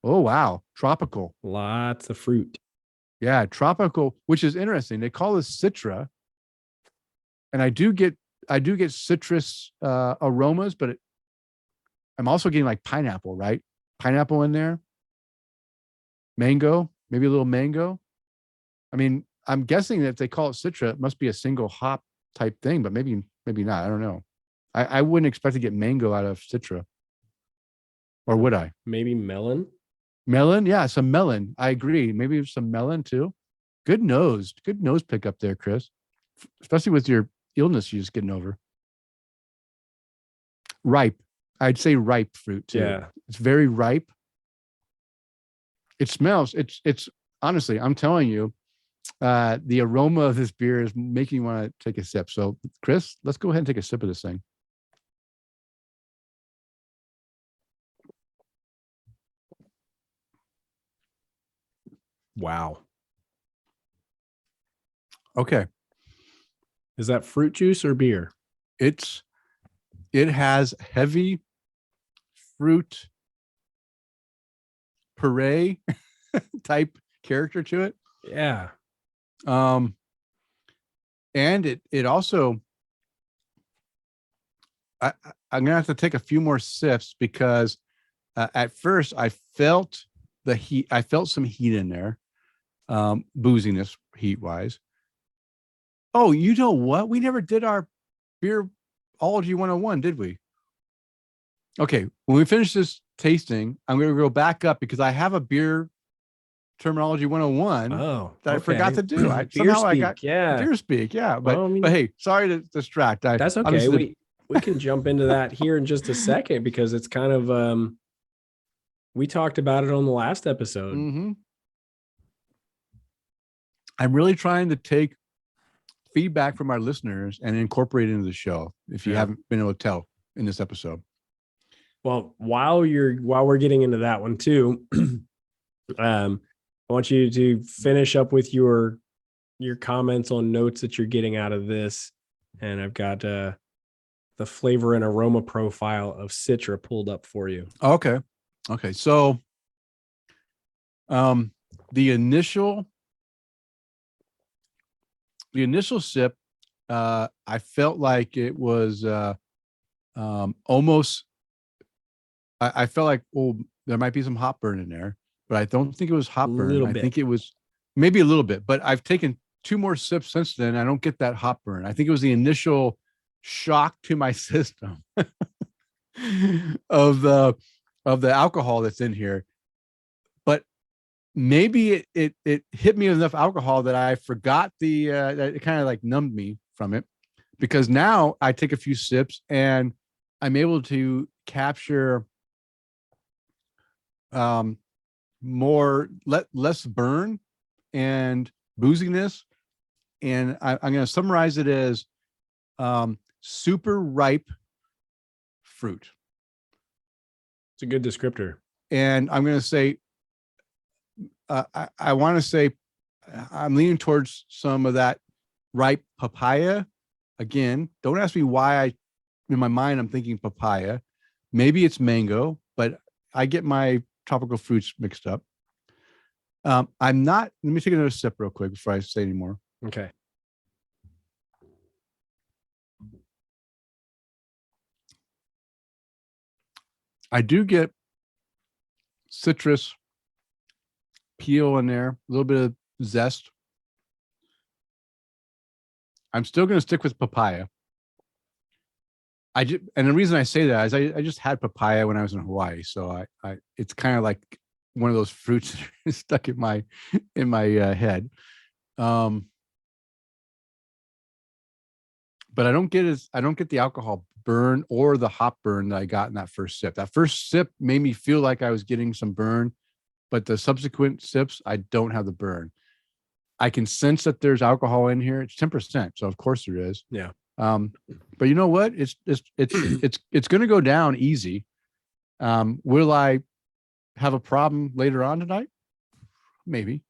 [SPEAKER 1] Oh, wow. Tropical.
[SPEAKER 2] Lots of fruit.
[SPEAKER 1] Yeah, tropical, which is interesting. They call this Citra. And I do get citrus aromas, but I'm also getting like pineapple, right? Pineapple in there. Mango, maybe a little mango. I mean, I'm guessing that if they call it Citra, it must be a single hop type thing, but maybe not. I don't know. I wouldn't expect to get mango out of Citra, or would I?
[SPEAKER 2] Maybe melon.
[SPEAKER 1] Melon, yeah, some melon. I agree. Maybe some melon too. Good nose pick up there, Kris. Especially with your illness you're just getting over. Ripe. I'd say ripe fruit too.
[SPEAKER 2] Yeah.
[SPEAKER 1] It's very ripe. It smells. It's honestly, I'm telling you, the aroma of this beer is making me want to take a sip. So, Kris, let's go ahead and take a sip of this thing.
[SPEAKER 2] Wow.
[SPEAKER 1] Okay.
[SPEAKER 2] Is that fruit juice or beer?
[SPEAKER 1] It has heavy fruit puree type character to it.
[SPEAKER 2] Yeah.
[SPEAKER 1] And it also, I'm gonna have to take a few more sips because at first I felt the heat. I felt some heat in there, booziness heat wise. Oh, you know what? We never did our beerology 101, did we? Okay, when we finish this tasting, I'm going to go back up because I have a beer terminology 101 that I forgot to do. I got beer speak. Yeah, but
[SPEAKER 2] well,
[SPEAKER 1] but hey, sorry to distract.
[SPEAKER 2] That's okay. We can jump into that here in just a second because it's kind of we talked about it on the last episode.
[SPEAKER 1] Mm-hmm. I'm really trying to take feedback from our listeners and incorporate it into the show. If you haven't been able to tell in this episode.
[SPEAKER 2] Well, while we're getting into that one too, I want you to finish up with your comments on notes that you're getting out of this. And I've got the flavor and aroma profile of Citra pulled up for you.
[SPEAKER 1] Okay. So, the initial sip, I felt like it was almost. I felt like, there might be some hop burn in there, but I don't think it was hop burn. I think it was maybe a little bit, but I've taken 2 more sips since then. I don't get that hop burn. I think it was the initial shock to my system of the alcohol that's in here. But maybe it hit me with enough alcohol that I forgot that it kind of like numbed me from it, because now I take a few sips and I'm able to capture less burn and booziness, and I'm going to summarize it as super ripe fruit.
[SPEAKER 2] It's a good descriptor.
[SPEAKER 1] And I'm going to say, I want to say, I'm leaning towards some of that ripe papaya. Again, don't ask me why in my mind I'm thinking papaya. Maybe it's mango, but I get my tropical fruits mixed up. I'm not. Let me take another sip real quick before I say any more.
[SPEAKER 2] Okay.
[SPEAKER 1] I do get citrus peel in there, a little bit of zest. I'm still going to stick with papaya. And the reason I say that is I just had papaya when I was in Hawaii, so I it's kind of like one of those fruits stuck in my head. But I don't get the alcohol burn or the hop burn that I got in that first sip. That first sip made me feel like I was getting some burn, but the subsequent sips I don't have the burn. I can sense that there's alcohol in here. It's 10%, so of course there is.
[SPEAKER 2] Yeah.
[SPEAKER 1] But you know what? It's going to go down easy. Will I have a problem later on tonight? Maybe,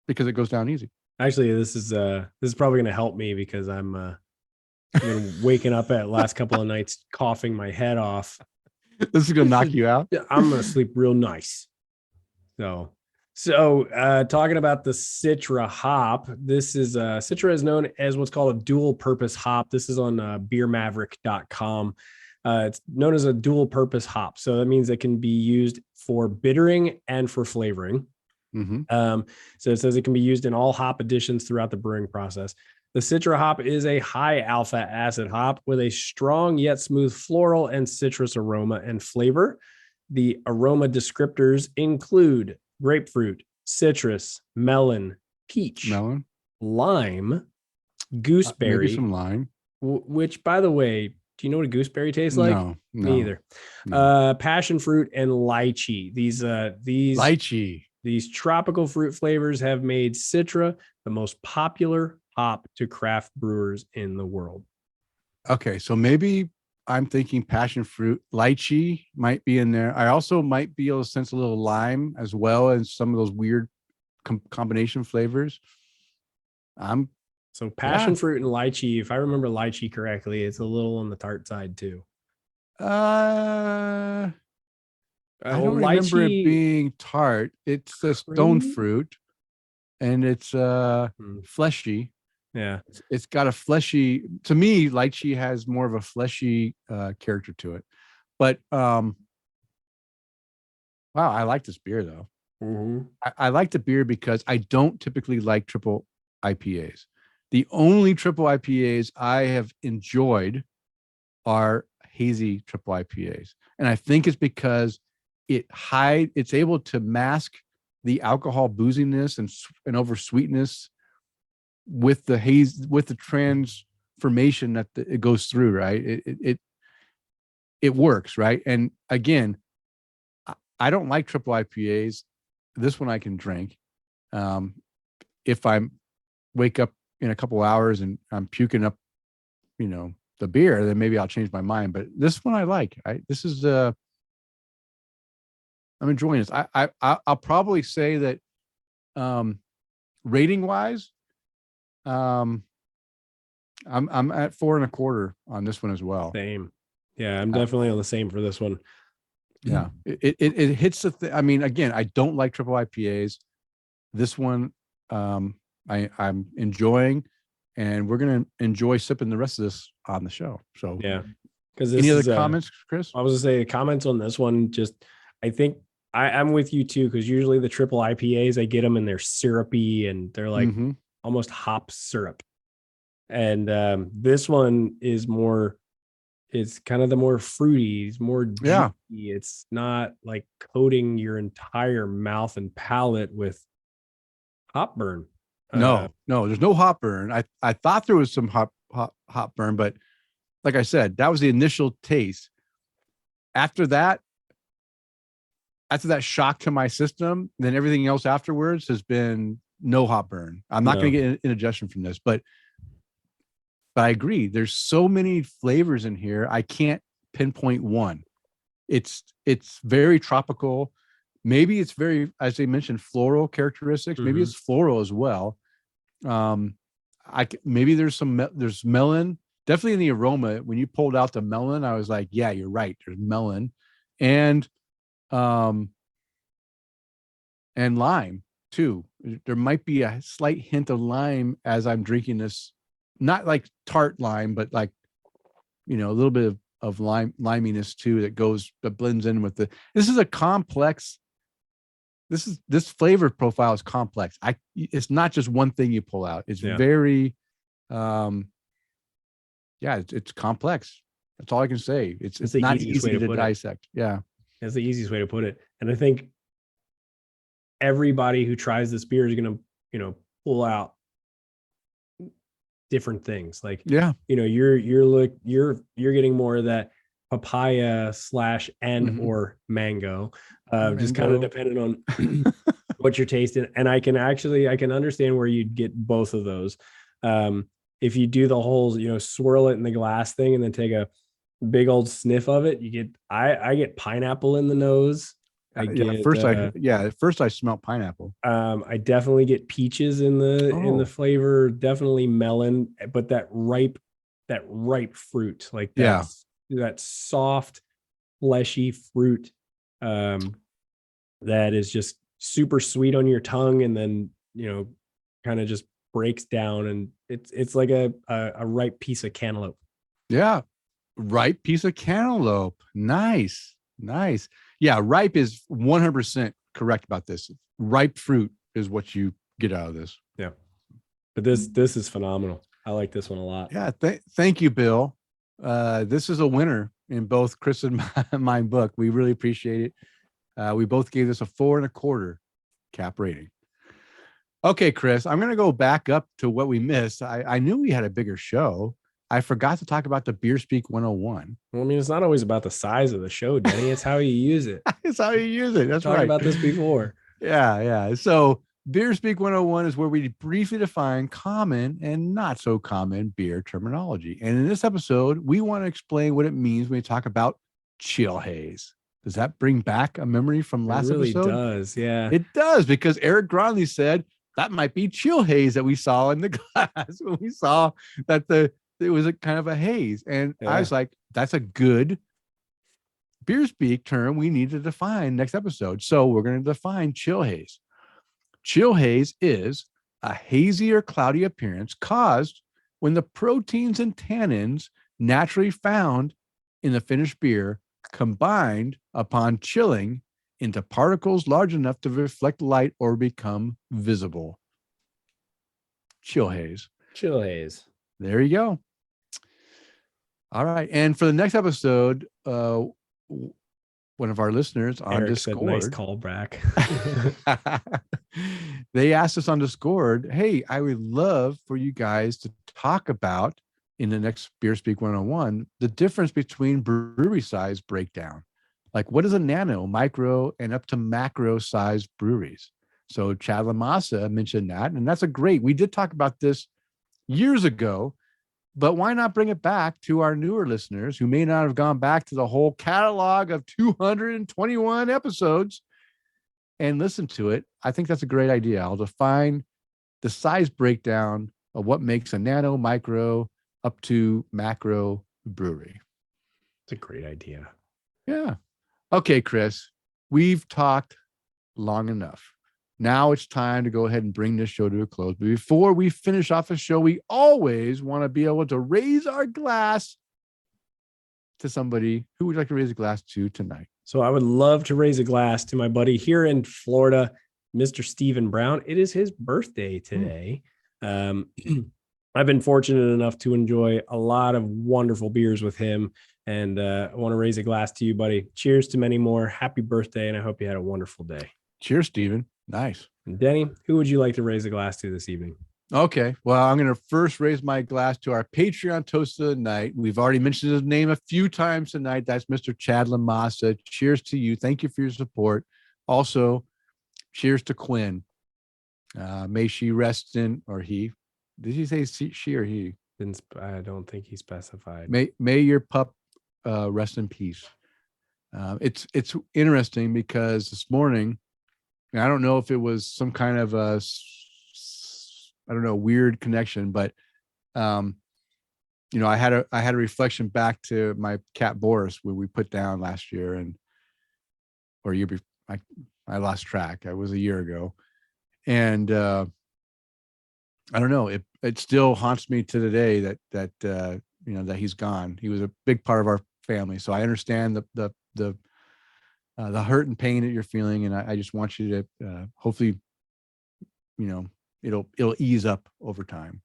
[SPEAKER 1] because it goes down easy.
[SPEAKER 2] Actually, this is probably going to help me because I'm waking up at last couple of nights coughing my head off.
[SPEAKER 1] This is going to knock you out.
[SPEAKER 2] I'm going to sleep real nice. So talking about the Citra hop, this is Citra is known as what's called a dual purpose hop. This is on beermaverick.com. It's known as a dual purpose hop. So that means it can be used for bittering and for flavoring.
[SPEAKER 1] Mm-hmm.
[SPEAKER 2] So it says it can be used in all hop additions throughout the brewing process. The Citra hop is a high alpha acid hop with a strong yet smooth floral and citrus aroma and flavor. The aroma descriptors include grapefruit, citrus, melon, peach, lime, gooseberry,
[SPEAKER 1] maybe some lime.
[SPEAKER 2] Which, by the way, do you know what a gooseberry tastes like?
[SPEAKER 1] No.
[SPEAKER 2] Me either. No. Passion fruit and lychee. These
[SPEAKER 1] lychee.
[SPEAKER 2] These tropical fruit flavors have made Citra the most popular hop to craft brewers in the world.
[SPEAKER 1] Okay, so maybe I'm thinking passion fruit, lychee might be in there. I also might be able to sense a little lime as well as some of those weird combination flavors.
[SPEAKER 2] So passion fruit and lychee, if I remember lychee correctly, it's a little on the tart side too.
[SPEAKER 1] I don't remember it being tart. It's a stone fruit, and it's fleshy.
[SPEAKER 2] Yeah,
[SPEAKER 1] it's got a fleshy. To me, lychee has more of a fleshy character to it. But wow, I like this beer though.
[SPEAKER 2] Mm-hmm.
[SPEAKER 1] I like the beer because I don't typically like triple IPAs. The only triple IPAs I have enjoyed are hazy triple IPAs, and I think it's because it's able to mask the alcohol booziness and over sweetness with the haze, with the transformation that it goes through, right? It works, right? And again, I don't like triple IPAs. This one I can drink. If I'm wake up in a couple hours and I'm puking up, the beer, then maybe I'll change my mind. But this one I like. This is I'm enjoying this. I'll probably say that rating wise, I'm at 4.25 on this one as well.
[SPEAKER 2] Same. Yeah, I'm definitely on the same for this one.
[SPEAKER 1] Yeah, it hits the I mean, again, I don't like triple IPAs. This one I'm enjoying, and we're gonna enjoy sipping the rest of this on the show. So
[SPEAKER 2] yeah. Because
[SPEAKER 1] any other comments, Chris?
[SPEAKER 2] I was gonna say comments on this one. Just I think I'm with you too, because usually the triple IPAs, I get them and they're syrupy and they're like almost hop syrup. And this one is more, it's kind of the more fruity, it's more juicy. It's not like coating your entire mouth and palate with hop burn.
[SPEAKER 1] No, there's no hop burn. I thought there was some hop burn, but like I said, that was the initial taste. After that shock to my system, then everything else afterwards has been no hop burn. I'm not going to get an indigestion from this, but I agree. There's so many flavors in here. I can't pinpoint one. It's very tropical. Maybe it's very, as they mentioned, floral characteristics. Maybe it's floral as well. Maybe there's melon. Definitely in the aroma. When you pulled out the melon, I was like, yeah, you're right. There's melon, and lime too. There might be a slight hint of lime as I'm drinking this, not like tart lime, but like, a little bit of liminess too that blends in with this is a complex. This flavor profile is complex. It's not just one thing you pull out. It's very, it's complex. That's all I can say. It's not easy to dissect. Yeah.
[SPEAKER 2] That's the easiest way to put it. And I think everybody who tries this beer is going to, pull out different things. Like, you're getting more of that papaya / or mango, just kind of depending on what you're tasting. And I can understand where you'd get both of those. If you do the whole, swirl it in the glass thing and then take a big old sniff of it, I get pineapple in the nose.
[SPEAKER 1] At first I smelled pineapple.
[SPEAKER 2] I definitely get peaches in the flavor, definitely melon, but that ripe fruit, like that soft, fleshy fruit, that is just super sweet on your tongue, and then kind of just breaks down, and it's like a ripe piece of cantaloupe.
[SPEAKER 1] Yeah, ripe piece of cantaloupe. Nice. Yeah, ripe is 100% correct about this. Ripe fruit is what you get out of this.
[SPEAKER 2] Yeah, but this is phenomenal. I like this one a lot.
[SPEAKER 1] Yeah. Thank you, Bill. This is a winner in both Kris and my book. We really appreciate it. We both gave this a 4.25 cap rating. Okay, Kris, I'm going to go back up to what we missed. I knew we had a bigger show. I forgot to talk about the Beer Speak 101.
[SPEAKER 2] Well, I mean, it's not always about the size of the show, Denny. It's how you use it.
[SPEAKER 1] It's how you use it. That's right.
[SPEAKER 2] Talked about this before.
[SPEAKER 1] Yeah. So Beer Speak 101 is where we briefly define common and not so common beer terminology. And in this episode, we want to explain what it means when we talk about chill haze. Does that bring back a memory from last episode?
[SPEAKER 2] It really does, yeah.
[SPEAKER 1] It does, because Eric Gronley said that might be chill haze that we saw in the glass when we saw that it was a kind of a haze. And I was like, that's a good beer speak term we need to define next episode. So we're going to define chill haze. Chill haze is a hazy or cloudy appearance caused when the proteins and tannins naturally found in the finished beer combined upon chilling into particles large enough to reflect light or become visible. Chill haze.
[SPEAKER 2] Chill haze.
[SPEAKER 1] There you go. All right. And for the next episode, one of our listeners on
[SPEAKER 2] Eric
[SPEAKER 1] Discord.
[SPEAKER 2] Said, nice callback.
[SPEAKER 1] They asked us on Discord, hey, I would love for you guys to talk about in the next Beer Speak 101, the difference between brewery size breakdown. Like, what is a nano, micro, and up to macro size breweries? So Chad Lamassa mentioned that, and that's we did talk about this years ago, but why not bring it back to our newer listeners who may not have gone back to the whole catalog of 221 episodes and listen to it? I think that's a great idea. I'll define the size breakdown of what makes a nano, micro, up to macro brewery.
[SPEAKER 2] It's a great idea.
[SPEAKER 1] Yeah. Okay, Kris, we've talked long enough. Now it's time to go ahead and bring this show to a close. But before we finish off the show, we always want to be able to raise our glass to somebody. Who would you like to raise a glass to tonight?
[SPEAKER 2] So I would love to raise a glass to my buddy here in Florida, Mr. Stephen Brown. It is his birthday today. I've been fortunate enough to enjoy a lot of wonderful beers with him. And I want to raise a glass to you, buddy. Cheers to many more. Happy birthday. And I hope you had a wonderful day.
[SPEAKER 1] Cheers, Stephen. Nice.
[SPEAKER 2] And Denny, who would you like to raise a glass to this evening?
[SPEAKER 1] Okay. Well, I'm going to first raise my glass to our Patreon toast of the night. We've already mentioned his name a few times tonight. That's Mr. Chad Lamassa. Cheers to you. Thank you for your support. Also, cheers to Quinn. May she rest in, or he. Did he say she or he?
[SPEAKER 2] I don't think he specified.
[SPEAKER 1] May your pup rest in peace. It's interesting because this morning, and I don't know if it was some kind of a weird connection, but I had a reflection back to my cat Boris, where we put down last year or year before. I lost track. It was a year ago, and I don't know. It still haunts me to the day that he's gone. He was a big part of our family, so I understand the hurt and pain that you're feeling, and I just want you to hopefully, it'll ease up over time.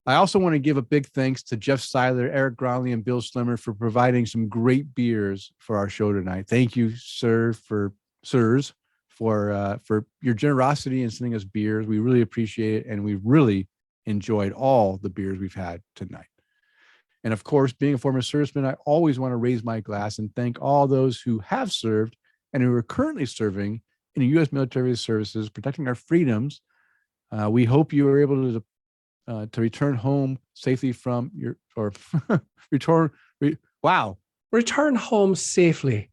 [SPEAKER 1] I also want to give a big thanks to Jeff Seiler, Eric Gronley, and Bill Slimmer for providing some great beers for our show tonight. Thank you, sirs, for your generosity in sending us beers. We really appreciate it, and we really enjoyed all the beers we've had tonight. And of course, being a former serviceman, I always want to raise my glass and thank all those who have served and who are currently serving in the U.S. military services, protecting our freedoms. We hope you are able to return home safely from your, or
[SPEAKER 2] return home safely.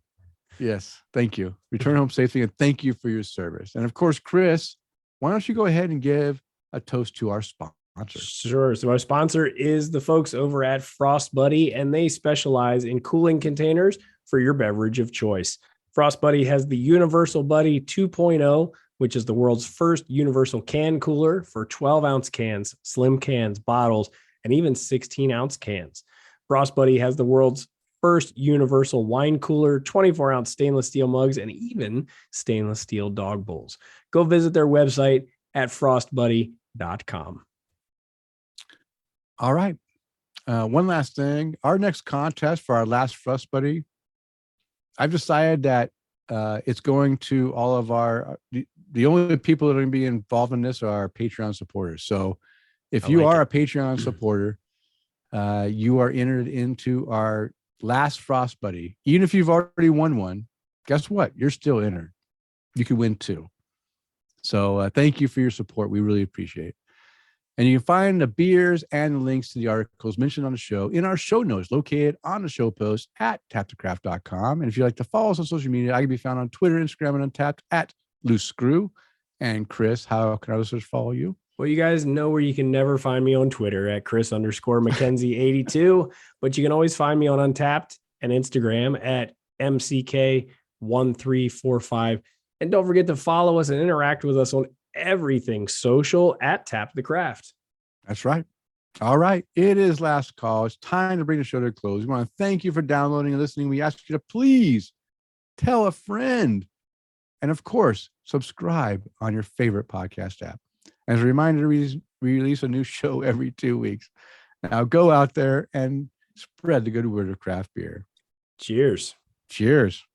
[SPEAKER 1] Yes, thank you. Return home safely, and thank you for your service. And of course, Kris, why don't you go ahead and give a toast to our sponsor?
[SPEAKER 2] Sure. So our sponsor is the folks over at FrostBuddy, and they specialize in cooling containers for your beverage of choice. FrostBuddy has the Universal Buddy 2.0, which is the world's first universal can cooler for 12-ounce cans, slim cans, bottles, and even 16-ounce cans. FrostBuddy has the world's first universal wine cooler, 24-ounce stainless steel mugs, and even stainless steel dog bowls. Go visit their website at frostbuddy.com.
[SPEAKER 1] All right. One last thing. Our next contest for our last FrostBuddy, I've decided that it's going to all of our, the only people that are going to be involved in this are our Patreon supporters. So if you are a Patreon supporter, you are entered into our last FrostBuddy. Even if you've already won one, guess what? You're still entered. You could win 2. So thank you for your support. We really appreciate it. And you can find the beers and the links to the articles mentioned on the show in our show notes located on the show post at taptocraft.com. And if you'd like to follow us on social media, I can be found on Twitter, Instagram, and Untappd at Luce Screw. And Kris, how can our listeners follow you?
[SPEAKER 2] Well, you guys know where you can never find me on Twitter at Kris_McKenzie82, but you can always find me on Untappd and Instagram at MCK1345. And don't forget to follow us and interact with us on everything social at Tap the Craft.
[SPEAKER 1] That's right. All right. It is last call. It's time to bring the show to a close. We want to thank you for downloading and listening. We ask you to please tell a friend. And of course, subscribe on your favorite podcast app. As a reminder, we release a new show every 2 weeks. Now go out there and spread the good word of craft beer.
[SPEAKER 2] Cheers.
[SPEAKER 1] Cheers.